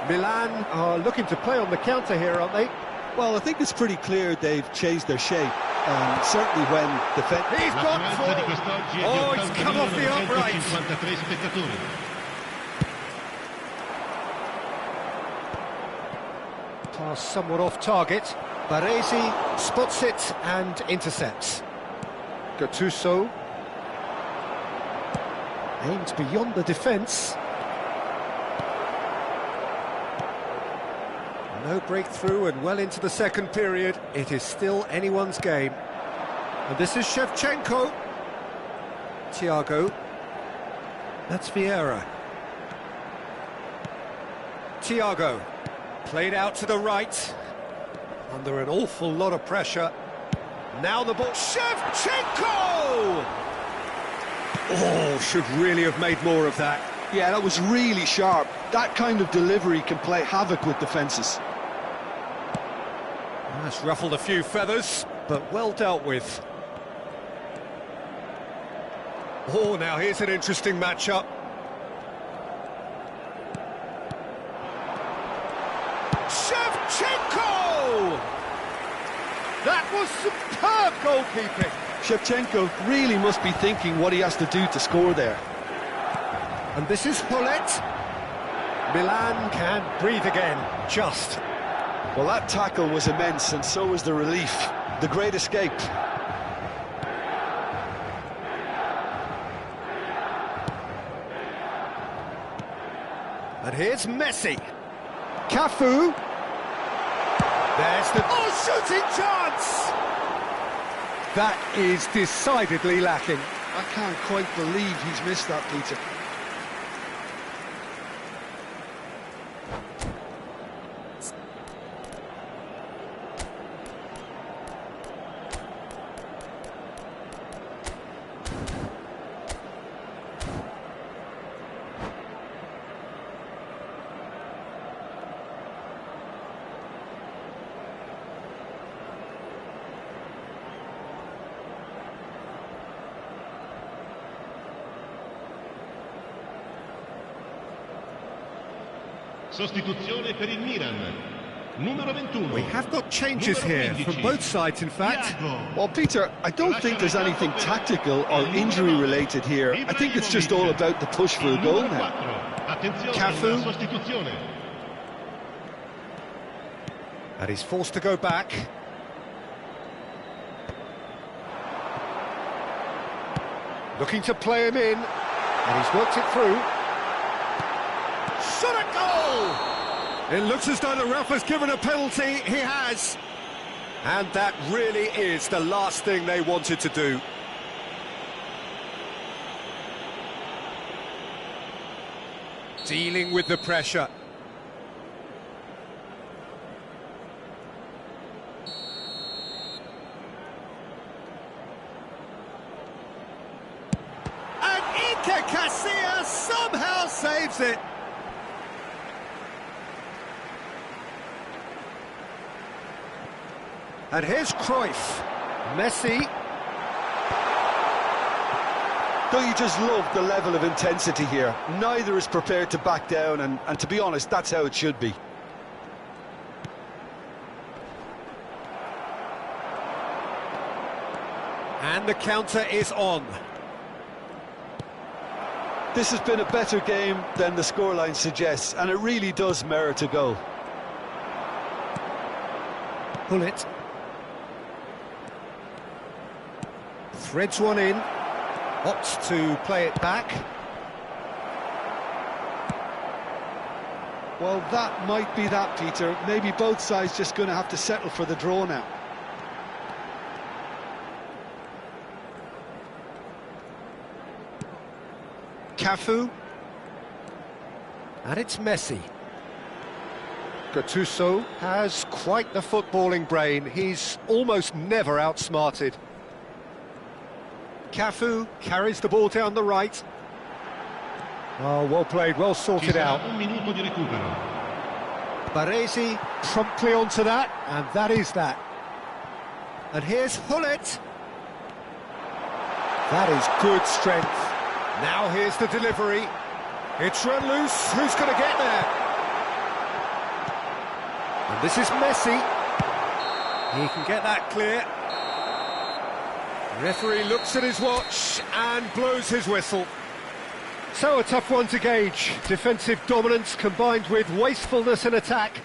Milan are looking to play on the counter here, aren't they? Well, I think it's pretty clear they've changed their shape. Certainly when defense... He's gone for... Oh, it's come off the upright. Pass somewhat off target. Baresi spots it and intercepts. Gattuso aims beyond the defence. No breakthrough and well into the second period. It is still anyone's game. And this is Shevchenko. Thiago. That's Vieira. Thiago. Played out to the right. Under an awful lot of pressure. Now the ball. Shevchenko! Oh, should really have made more of that. Yeah, that was really sharp. That kind of delivery can play havoc with defences. That's ruffled a few feathers, but well dealt with. Oh, now here's an interesting matchup. Shevchenko! That was superb goalkeeping. Shevchenko really must be thinking what he has to do to score there. And this is Gullit. Milan can breathe again, just. Well, that tackle was immense, and so was the relief. The great escape. And here's Messi. Cafu. There's the... Oh, shooting chance! That is decidedly lacking. I can't quite believe he's missed that, Peter. Sostituzione per il Milan. Numero 21. We have got changes here from both sides, in fact. Well, Peter, I don't think there's anything tactical or injury related here. I think it's just all about the push for a goal now. Cafu. Sostituzione. And he's forced to go back. Looking to play him in, and he's worked it through. Shot a goal! It looks as though the ref has given a penalty. He has. And that really is the last thing they wanted to do. Dealing with the pressure. And Iker Casillas somehow saves it. And here's Cruyff. Messi. Don't you just love the level of intensity here? Neither is prepared to back down, and to be honest, that's how it should be. And the counter is on. This has been a better game than the scoreline suggests, and it really does merit a goal. Pull it. Threads one in. Opts to play it back. Well, that might be that, Peter. Maybe both sides just going to have to settle for the draw now. Cafu. And it's Messi. Gattuso has quite the footballing brain. He's almost never outsmarted. Cafu carries the ball down the right. Oh, well played, well sorted out. Un minuto di recupero. Baresi promptly onto that, and that is that. And here's Hullet. That is good strength. Now here's the delivery. It's run loose. Who's going to get there? And this is Messi. He can get that clear. Referee looks at his watch and blows his whistle. So a tough one to gauge. Defensive dominance combined with wastefulness in attack.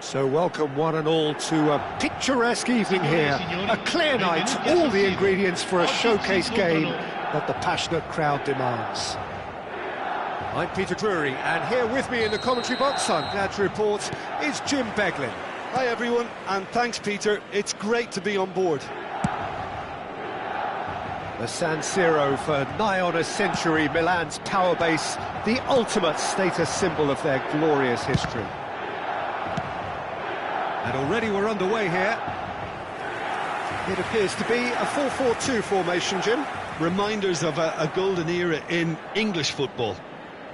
So welcome one and all to a picturesque evening here, a clear night, all the ingredients for a showcase game, that the passionate crowd demands. I'm Peter Drury, and here with me in the commentary box, I'm glad to report, is Jim Beglin. Hi everyone, and thanks Peter, it's great to be on board. The San Siro for nigh on a century, Milan's power base, the ultimate status symbol of their glorious history. And already we're underway here. It appears to be a 4-4-2 formation, Jim. Reminders of a golden era in English football,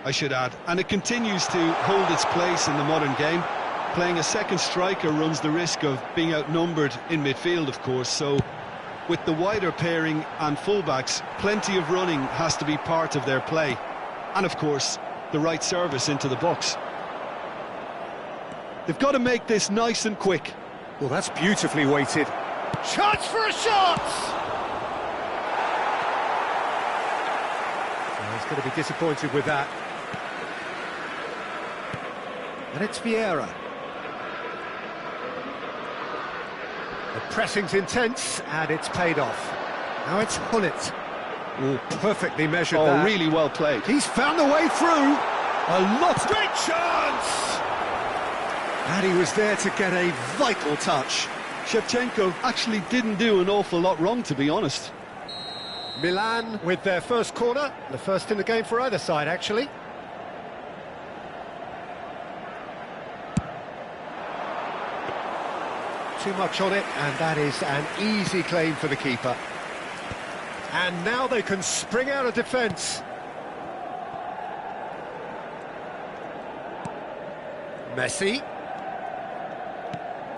I should add. And it continues to hold its place in the modern game. Playing a second striker runs the risk of being outnumbered in midfield, of course, so with the wider pairing and fullbacks, plenty of running has to be part of their play. And of course, the right service into the box. They've got to make this nice and quick. Well, that's beautifully weighted. Chance for a shot! Well, he's going to be disappointed with that. And it's Vieira. The pressing's intense, and it's paid off. Now it's Gullit. Oh, perfectly measured Oh, that. really well played. He's found the way through. A lot. Great chance! And he was there to get a vital touch. Shevchenko actually didn't do an awful lot wrong, to be honest. Milan with their first corner. The first in the game for either side, actually. Too much on it, and that is an easy claim for the keeper. And now they can spring out of defence. Messi.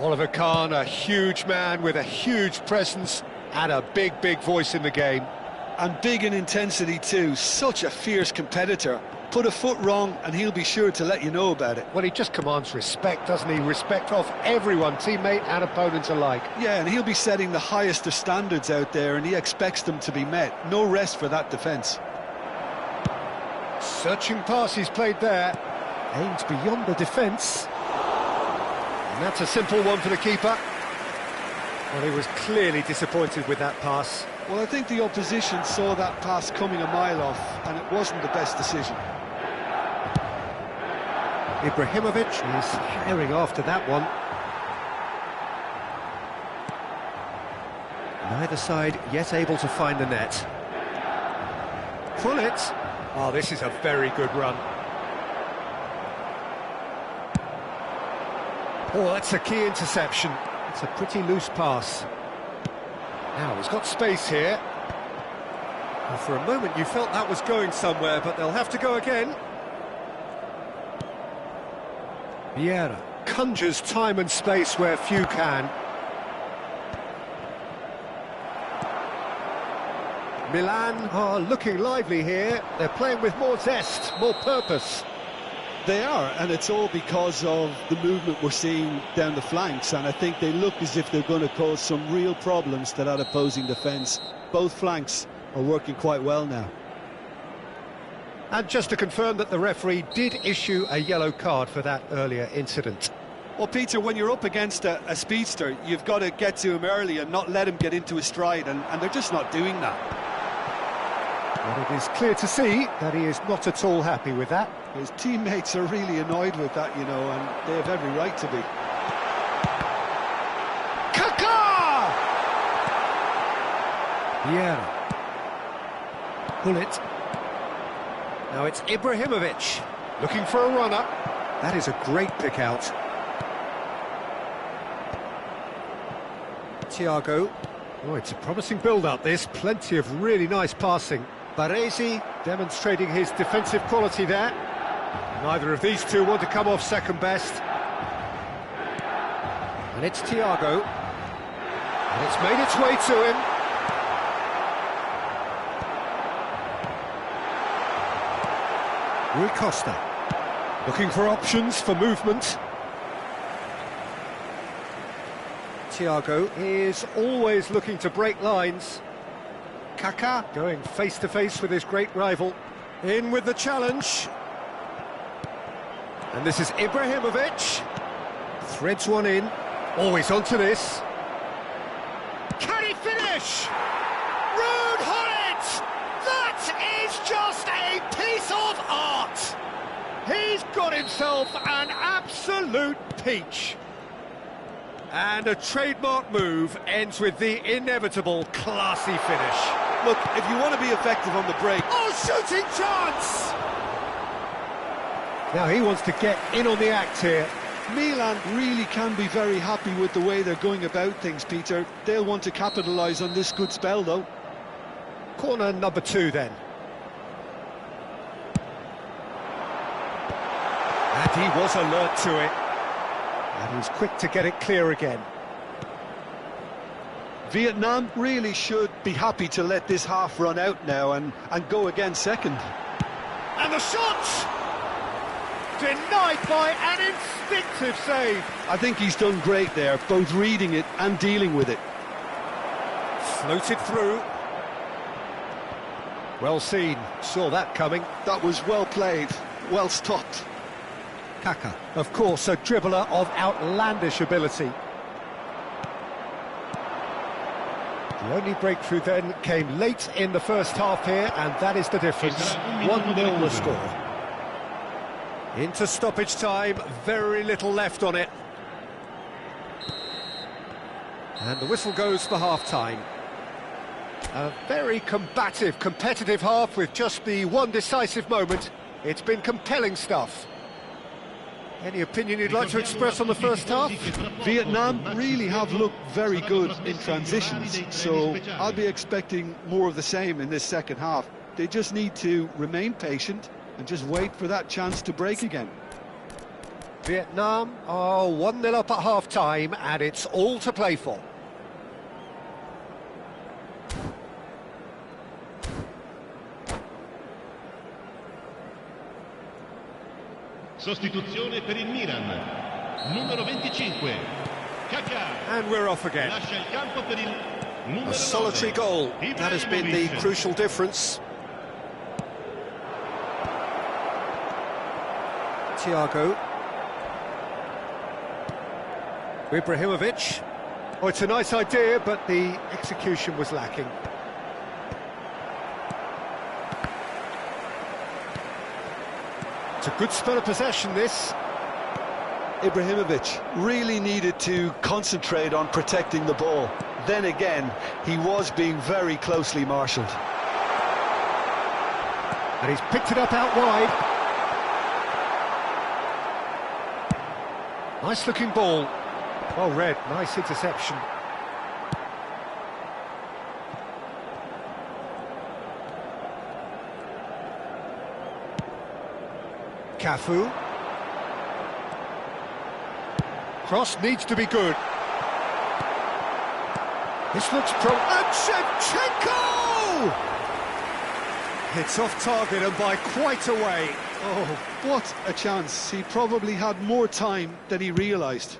Oliver Kahn, a huge man with a huge presence and a big, big voice in the game. And big in intensity too, such a fierce competitor. Put a foot wrong and he'll be sure to let you know about it. Well, he just commands respect, doesn't he? Respect of everyone, teammate and opponents alike. Yeah, and he'll be setting the highest of standards out there and he expects them to be met. No rest for that defence. Searching pass he's played there. Aimed beyond the defence. And that's a simple one for the keeper. Well, he was clearly disappointed with that pass. Well, I think the opposition saw that pass coming a mile off and it wasn't the best decision. Ibrahimovic is herring after that one. Neither side yet able to find the net. Gullit. Oh, this is a very good run. Oh, that's a key interception. It's a pretty loose pass. Now, he's got space here. Well, for a moment you felt that was going somewhere, but they'll have to go again. Vieira conjures time and space where few can. Milan are looking lively here. They're playing with more zest, more purpose. They are, and it's all because of the movement we're seeing down the flanks, and I think they look as if they're going to cause some real problems to that opposing defence. Both flanks are working quite well now. And just to confirm that the referee did issue a yellow card for that earlier incident. Well, Peter, when you're up against a speedster, you've got to get to him early and not let him get into his stride, and they're just not doing that. But it is clear to see that he is not at all happy with that. His teammates are really annoyed with that, you know, and they have every right to be. Kaká! Vieira. Gullit. Now it's Ibrahimovic, looking for a runner. That is a great pick out. Thiago. Oh, it's a promising build-up, this. Plenty of really nice passing. Baresi demonstrating his defensive quality there. Neither of these two want to come off second best. And it's Thiago. And it's made its way to him. Rui Costa. Looking for options for movement. Thiago is always looking to break lines. Kaká going face-to-face with his great rival. In with the challenge. And this is Ibrahimovic. Threads one in. Always onto this. Can he finish? Ruud Gullit! got himself an absolute peach. And a trademark move ends with the inevitable classy finish. Look, if you want to be effective on the break... Oh, shooting chance! Now he wants to get in on the act here. Milan really can be very happy with the way they're going about things, Peter. They'll want to capitalise on this good spell, though. Corner number 2 then. And he was alert to it. And he's quick to get it clear again. Vietnam really should be happy to let this half run out now and go again second. And the shot! Denied by an instinctive save. I think he's done great there, both reading it and dealing with it. Floated through. Well seen, saw that coming. That was well played, well stopped. Kaka, of course, a dribbler of outlandish ability. The only breakthrough then came late in the first half here, and that is the difference. 1-0 the score. Into stoppage time, very little left on it. And the whistle goes for half-time. A very combative, competitive half with just the one decisive moment. It's been compelling stuff. Any opinion you'd like to express on the first half? Vietnam really have looked very good in transitions, so I'll be expecting more of the same in this second half. They just need to remain patient and just wait for that chance to break again. Vietnam are 1-0 up at half-time, and it's all to play for. Sostituzione per il Milan. Numero 25. Kaka. And we're off again. Lascia il campo per il numero A solitary 9. goal. That has been the Ibrahimovic. crucial difference. Thiago. Ibrahimovic. Oh, it's a nice idea, but the execution was lacking. It's a good spell of possession, this. Ibrahimovic really needed to concentrate on protecting the ball. Then again, he was being very closely marshalled. And he's picked it up out wide. Nice looking ball. Well read, nice interception. Cafu. Cross needs to be good. This looks and Shevchenko! It's off target and by quite a way. Oh, what a chance. He probably had more time than he realised.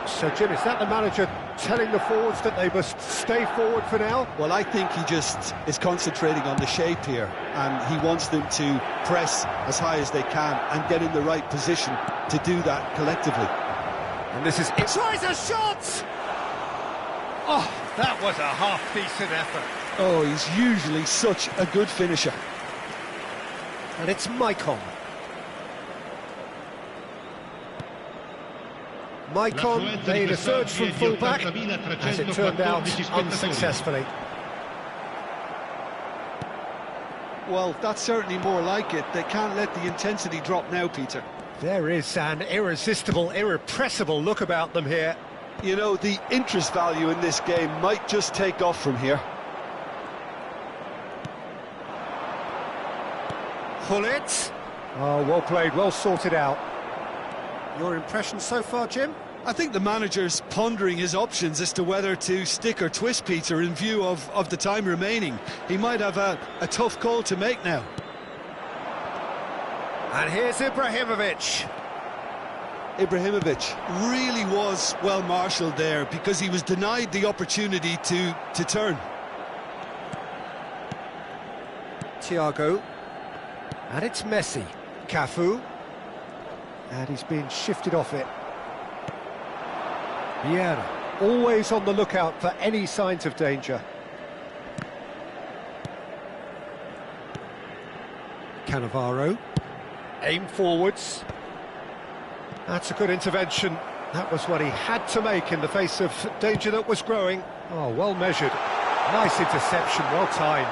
So, Jim, is that the manager telling the forwards that they must stay forward for now? Well, I think he just is concentrating on the shape here, and he wants them to press as high as they can and get in the right position to do that collectively. And this is it. Tries a shot! Oh, that was a half-decent effort. Oh, he's usually such a good finisher. And it's Maicon. Maicon made a surge from full-back, as it turned out, unsuccessfully. Well, that's certainly more like it. They can't let the intensity drop now, Peter. There is an irresistible, irrepressible look about them here. You know, the interest value in this game might just take off from here. Hullet. Oh, well played, well sorted out. Your impression so far, Jim? I think the manager's pondering his options as to whether to stick or twist, Peter, in view of the time remaining. He might have a tough call to make now. And here's Ibrahimovic. Ibrahimovic really was well marshalled there because he was denied the opportunity to turn. Thiago. And it's Messi. Cafu. And he's being shifted off it. Vieira, always on the lookout for any signs of danger. Cannavaro. Aim forwards. That's a good intervention. That was what he had to make in the face of danger that was growing. Oh, well measured. Nice interception, well timed.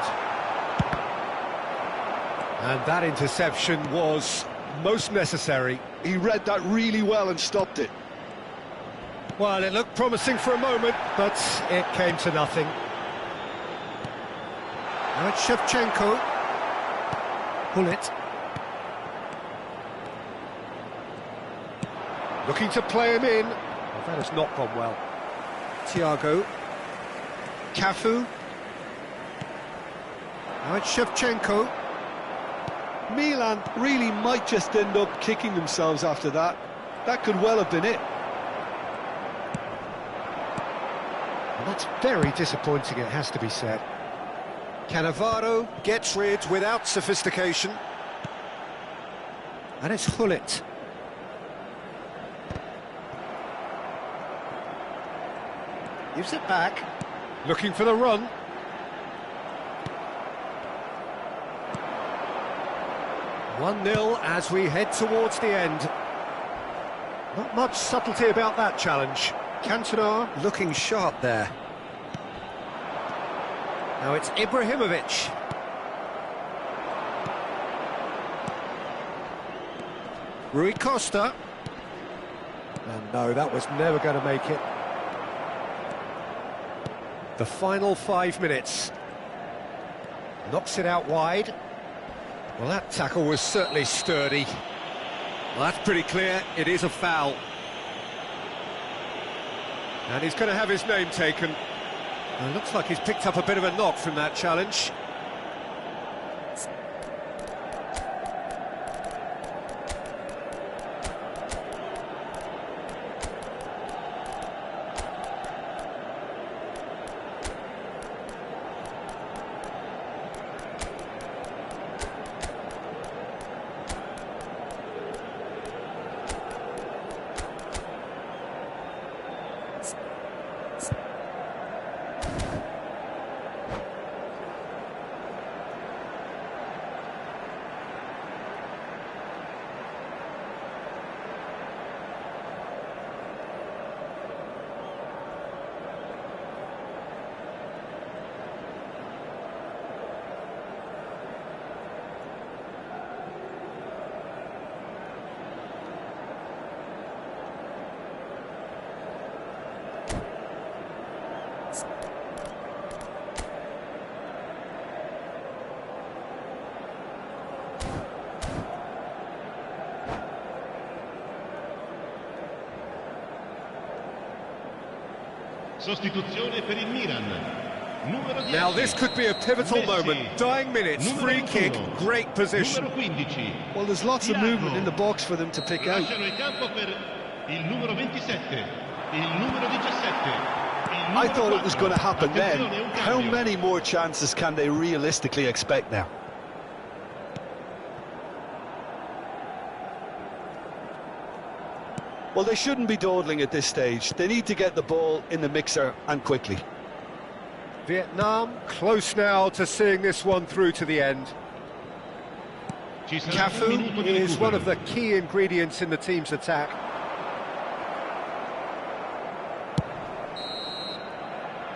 And that interception was most necessary. He read that really well and stopped it. Well, it looked promising for a moment, but it came to nothing. Now it's Shevchenko. Hullet. Looking to play him in. Well, that has not gone well. Thiago. Cafu. Now it's Shevchenko. Milan really might just end up kicking themselves after that. That could well have been it. And that's very disappointing, it has to be said. Cannavaro gets rid without sophistication. And it's Hullet. Gives it back. Looking for the run. One-nil as we head towards the end. Not much subtlety about that challenge. Cantona looking sharp there. Now it's Ibrahimovic. Rui Costa. And no, that was never going to make it. The final 5 minutes. Knocks it out wide. Well, that tackle was certainly sturdy. Well, that's pretty clear, it is a foul. And he's going to have his name taken. And it looks like he's picked up a bit of a knock from that challenge. Sostituzione per il Milan. Numero 10. Now this could be a pivotal Messi. moment. Dying minutes, Numero free 21. kick, great position. Numero 15. Well, there's lots of movement in the box for them to pick out. Lasciano il campo per il numero 27, il numero 17. I thought it was going to happen then. Attenzione, un How cambio. many more chances can they realistically expect now? Well, they shouldn't be dawdling at this stage. They need to get the ball in the mixer and quickly. Vietnam close now to seeing this one through to the end. Ci sarà un Cafu minuto di is one recupero. of the key ingredients in the team's attack.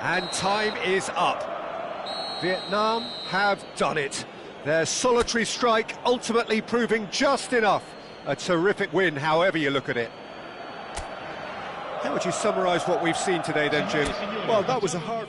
And time is up. Vietnam have done it. Their solitary strike ultimately proving just enough. A terrific win, however you look at it. How would you summarise what we've seen today then, Jim? Well, that was a hard...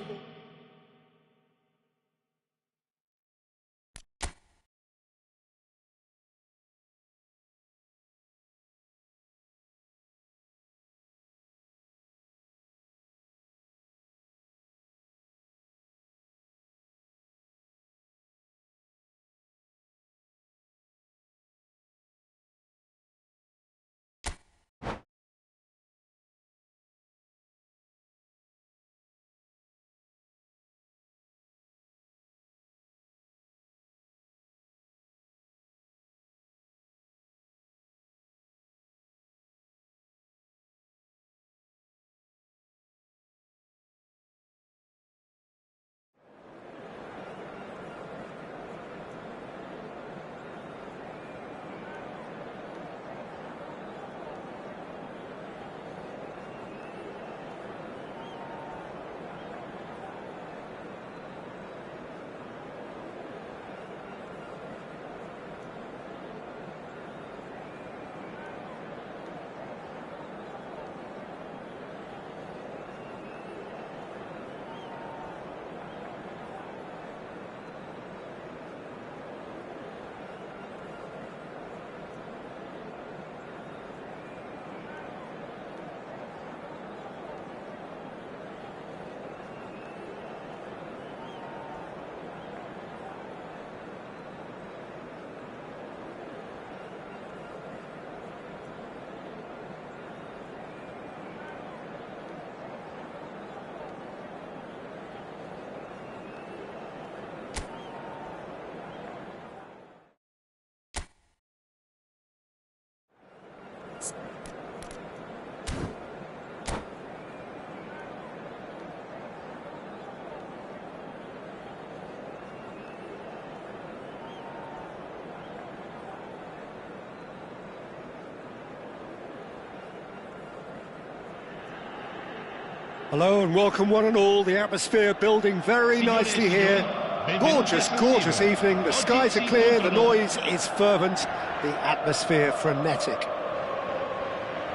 Hello and welcome one and all. The atmosphere building very nicely here. Gorgeous, gorgeous evening. The skies are clear, the noise is fervent, the atmosphere frenetic.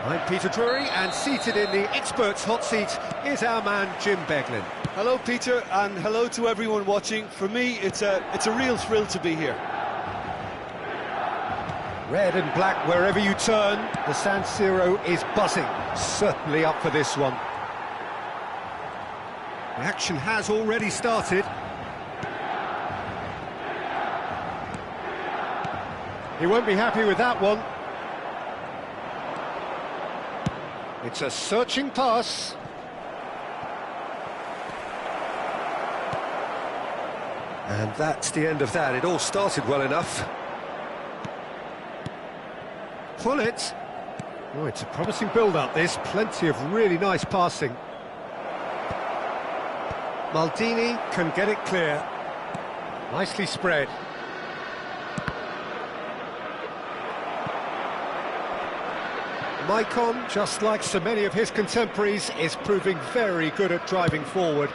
I'm Peter Drury, and seated in the experts' hot seat is our man Jim Beglin. Hello, Peter, and hello to everyone watching. For me, it's a real thrill to be here. Red and black wherever you turn, the San Siro is buzzing. Certainly up for this one. The action has already started. He won't be happy with that one. It's a searching pass. And that's the end of that. It all started well enough. Pull it. Oh, it's a promising build-up, this. Plenty of really nice passing. Maldini can get it clear. Nicely spread. Maicon, just like so many of his contemporaries, is proving very good at driving forward.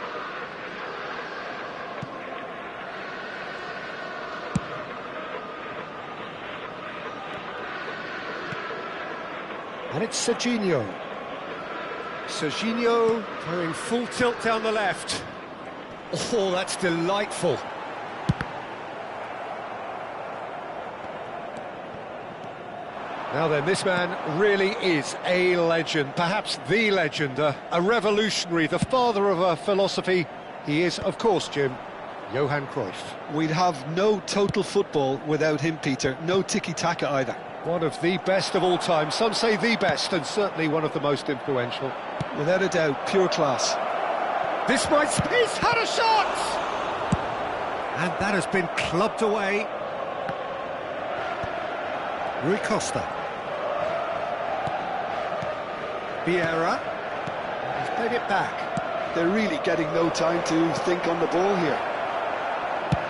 And it's Serginho. Serginho going full tilt down the left. Oh, that's delightful. Now then, this man really is a legend, perhaps the legend, a revolutionary, the father of a philosophy. He is, of course, Jim, Johan Cruyff. We'd have no total football without him, Peter. No tiki-taka either. One of the best of all time. Some say the best, and certainly one of the most influential. Without a doubt, pure class. This might... He's had a shot! And that has been clubbed away. Rui Costa. Vieira. He's played it back. They're really getting no time to think on the ball here.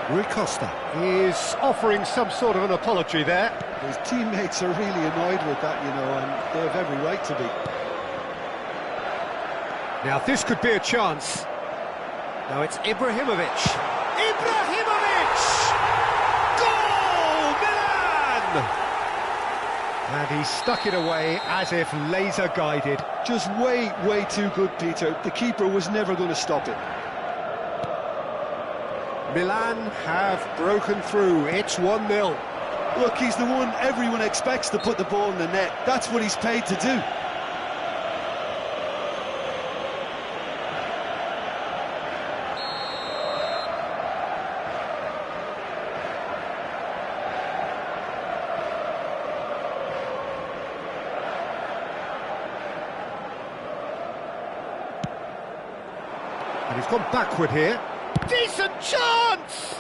Rui Costa is offering some sort of an apology there. His teammates are really annoyed with that, you know, and they have every right to be. Now this could be a chance. Now it's Ibrahimovic. Ibrahimovic! Goal! Milan! And he stuck it away as if laser-guided. Just way, way too good, Peter. The keeper was never going to stop it. Milan have broken through. It's 1-0. Look, he's the one everyone expects to put the ball in the net. That's what he's paid to do. And he's gone backward here. Decent chance!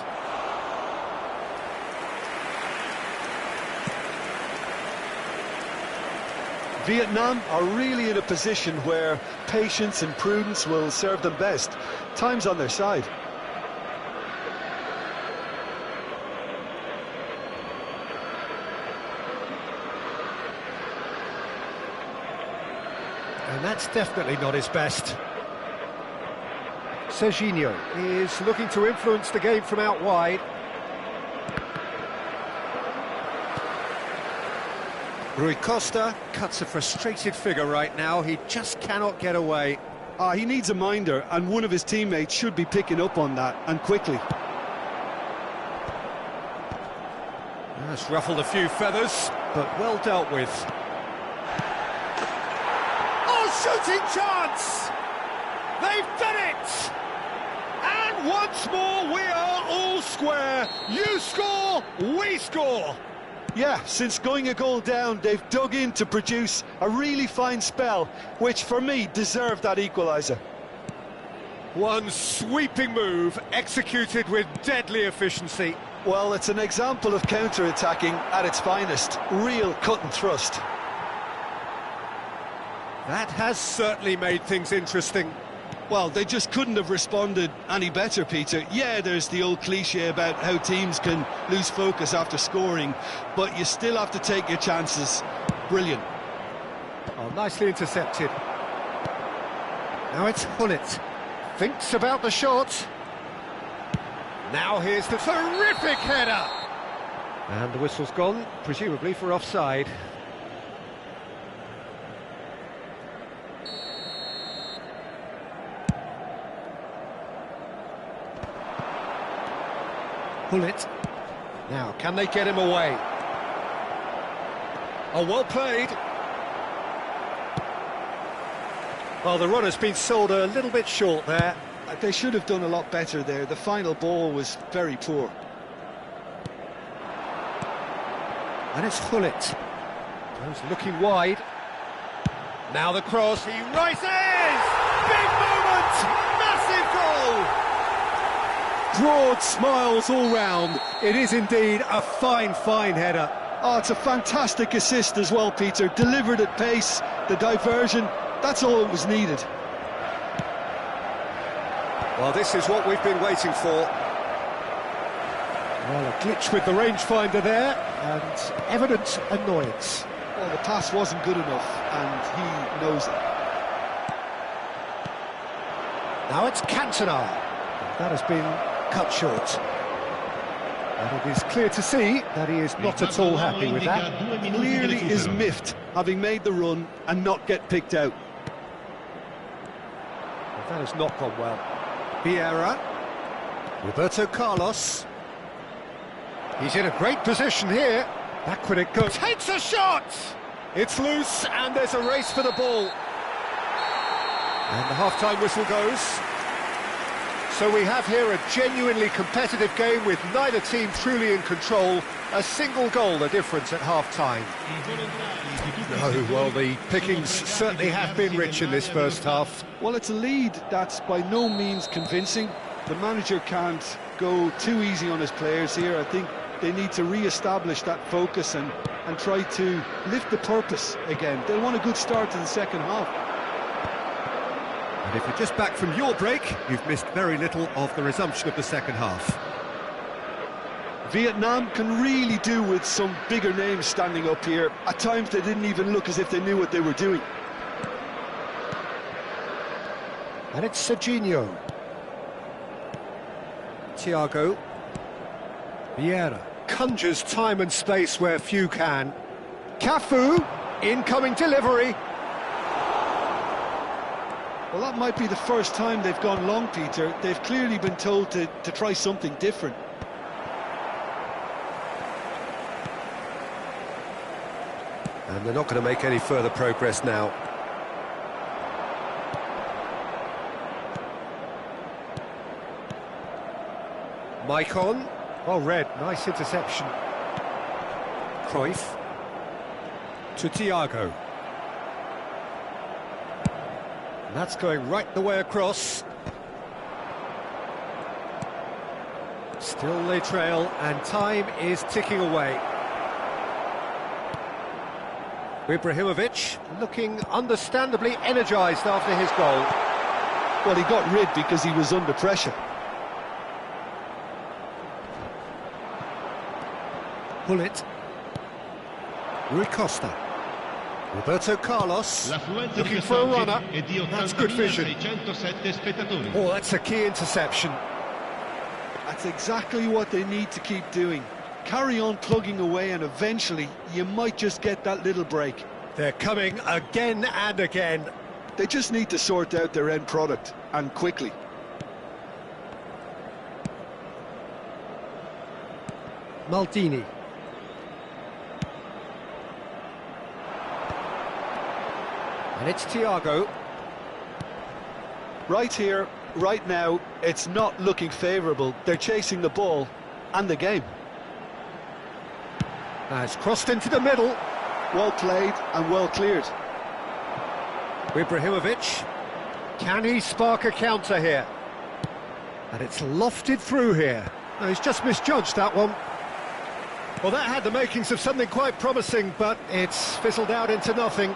Vietnam are really in a position where patience and prudence will serve them best. Time's on their side. And that's definitely not his best. Serginho is looking to influence the game from out wide. Rui Costa cuts a frustrated figure right now. He just cannot get away. He needs a minder, and one of his teammates should be picking up on that, and quickly. That's ruffled a few feathers, but well dealt with. Oh, shooting chance! They've done it! And once more, we are all square. You score, we score. Yeah, since going a goal down, they've dug in to produce a really fine spell, which for me deserved that equaliser. One sweeping move, executed with deadly efficiency. Well, it's an example of counter-attacking at its finest. Real cut and thrust. That has certainly made things interesting. Well, they just couldn't have responded any better, Peter. Yeah, there's the old cliche about how teams can lose focus after scoring, but you still have to take your chances. Brilliant. Oh, nicely intercepted. Now it's Hullet. Thinks about the shot. Now here's the terrific header. And the whistle's gone, presumably for offside. Hullet. Now, can they get him away? Oh, well played. Well, the run has been sold a little bit short there. They should have done a lot better there. The final ball was very poor. And it's Hullet. Goes looking wide. Now the cross, he rises! Big moment! Massive goal! Broad smiles all round. It is indeed a fine, fine header. Oh, it's a fantastic assist as well, Peter. Delivered at pace, the diversion, that's all it was needed. Well, this is what we've been waiting for. Well, a glitch with the rangefinder there, and evident annoyance. Well, the pass wasn't good enough, and he knows it. Now it's Cantona. That has been cut short. And it is clear to see that he is not at all happy with that. Clearly is miffed, having made the run and not get picked out. Well, that has not gone well. Vieira. Roberto Carlos. He's in a great position here. Back when it goes. Takes a shot! It's loose, and there's a race for the ball. And the half-time whistle goes. So we have here a genuinely competitive game with neither team truly in control. A single goal the difference at half-time. No, well, the pickings certainly have been rich in this first half. Well, it's a lead that's by no means convincing. The manager can't go too easy on his players here. I think they need to re-establish that focus and try to lift the purpose again. They'll want a good start to the second half. And if you're just back from your break, you've missed very little of the resumption of the second half. Vietnam can really do with some bigger names standing up here. At times they didn't even look as if they knew what they were doing. And it's Serginho. Thiago. Vieira. Conjures time and space where few can. Cafu. Incoming delivery. Well, that might be the first time they've gone long, Peter. They've clearly been told to try something different. And they're not going to make any further progress now. Maicon. Oh, Red, nice interception. Cruyff. To Thiago. And that's going right the way across. Still they trail, and time is ticking away. Ibrahimovic looking understandably energised after his goal. Well, he got rid because he was under pressure. Hullet. Rui Costa. Roberto Carlos looking for a runner. That's good vision. Oh, that's a key interception. That's exactly what they need to keep doing. Carry on plugging away, and eventually you might just get that little break. They're coming again and again. They just need to sort out their end product, and quickly. Maldini. And it's Thiago. Right here, right now, it's not looking favourable. They're chasing the ball and the game. It's crossed into the middle. Well played and well cleared. Ibrahimovic. Can he spark a counter here? And it's lofted through here. No, he's just misjudged that one. Well, that had the makings of something quite promising, but it's fizzled out into nothing.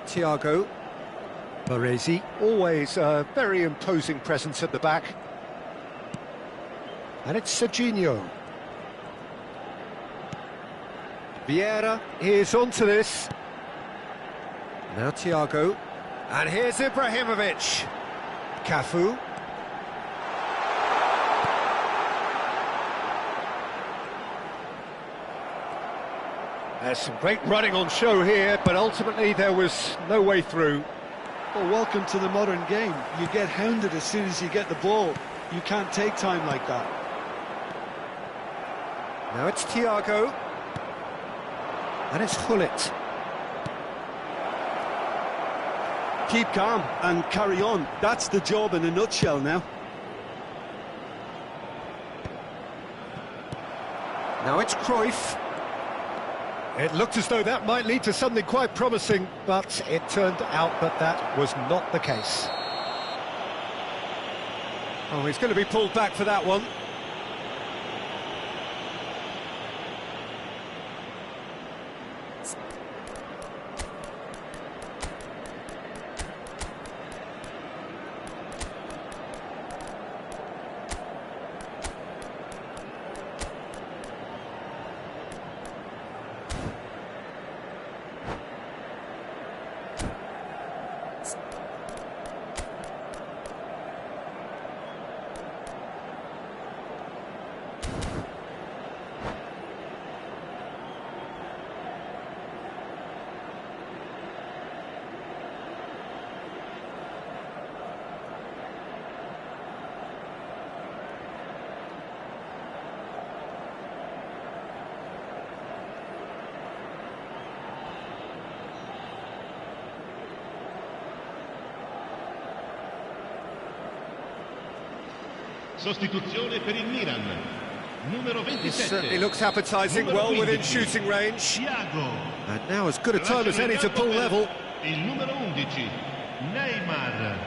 Thiago. Baresi. Always a very imposing presence at the back. And it's Serginho. Vieira is onto this. Now Thiago. And here's Ibrahimovic. Cafu. There's some great running on show here, but ultimately there was no way through. Well, welcome to the modern game. You get hounded as soon as you get the ball. You can't take time like that. Now it's Thiago. And it's Gullit. Keep calm and carry on. That's the job in a nutshell now. Now it's Cruyff. It looked as though that might lead to something quite promising, but it turned out that that was not the case. Oh, he's going to be pulled back for that one. Sostituzione per il Milan. Numero 27. It certainly looks appetising, well within shooting range. Thiago. And now as good a time as any to pull level. Il numero 11. Neymar.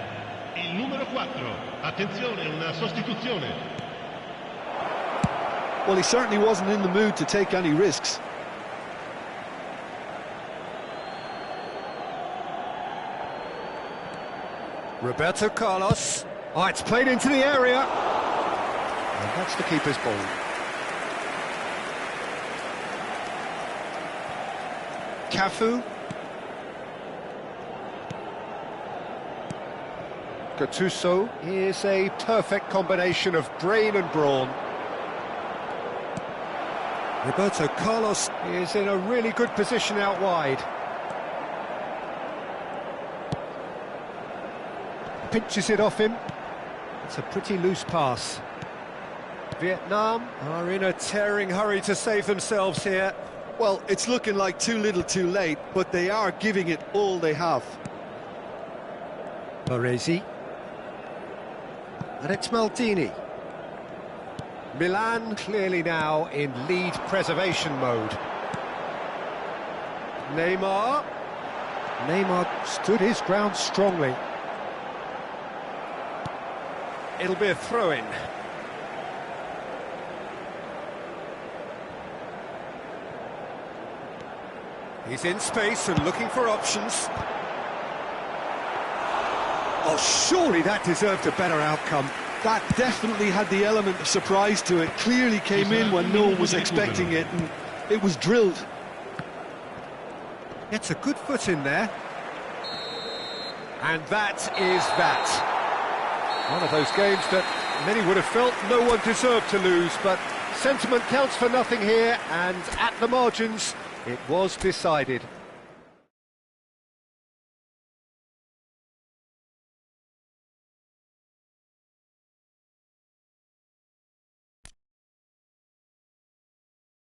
Il numero 4. Attenzione, una sostituzione. Well, he certainly wasn't in the mood to take any risks. Roberto Carlos. Oh, it's played into the area. And that's the keeper's ball. Cafu. Gattuso is a perfect combination of brain and brawn. Roberto Carlos is in a really good position out wide. Pinches it off him. It's a pretty loose pass. Vietnam are in a tearing hurry to save themselves here. Well, it's looking like too little too late, but they are giving it all they have. Baresi. And it's Maldini. Milan clearly now in lead preservation mode. Neymar. Neymar stood his ground strongly. It'll be a throw-in. He's in space and looking for options. Oh, surely that deserved a better outcome. That definitely had the element of surprise to it. Clearly came in when no one was expecting it, and it was drilled. Gets a good foot in there. And that is that. One of those games that many would have felt no one deserved to lose, but sentiment counts for nothing here, and at the margins, it was decided.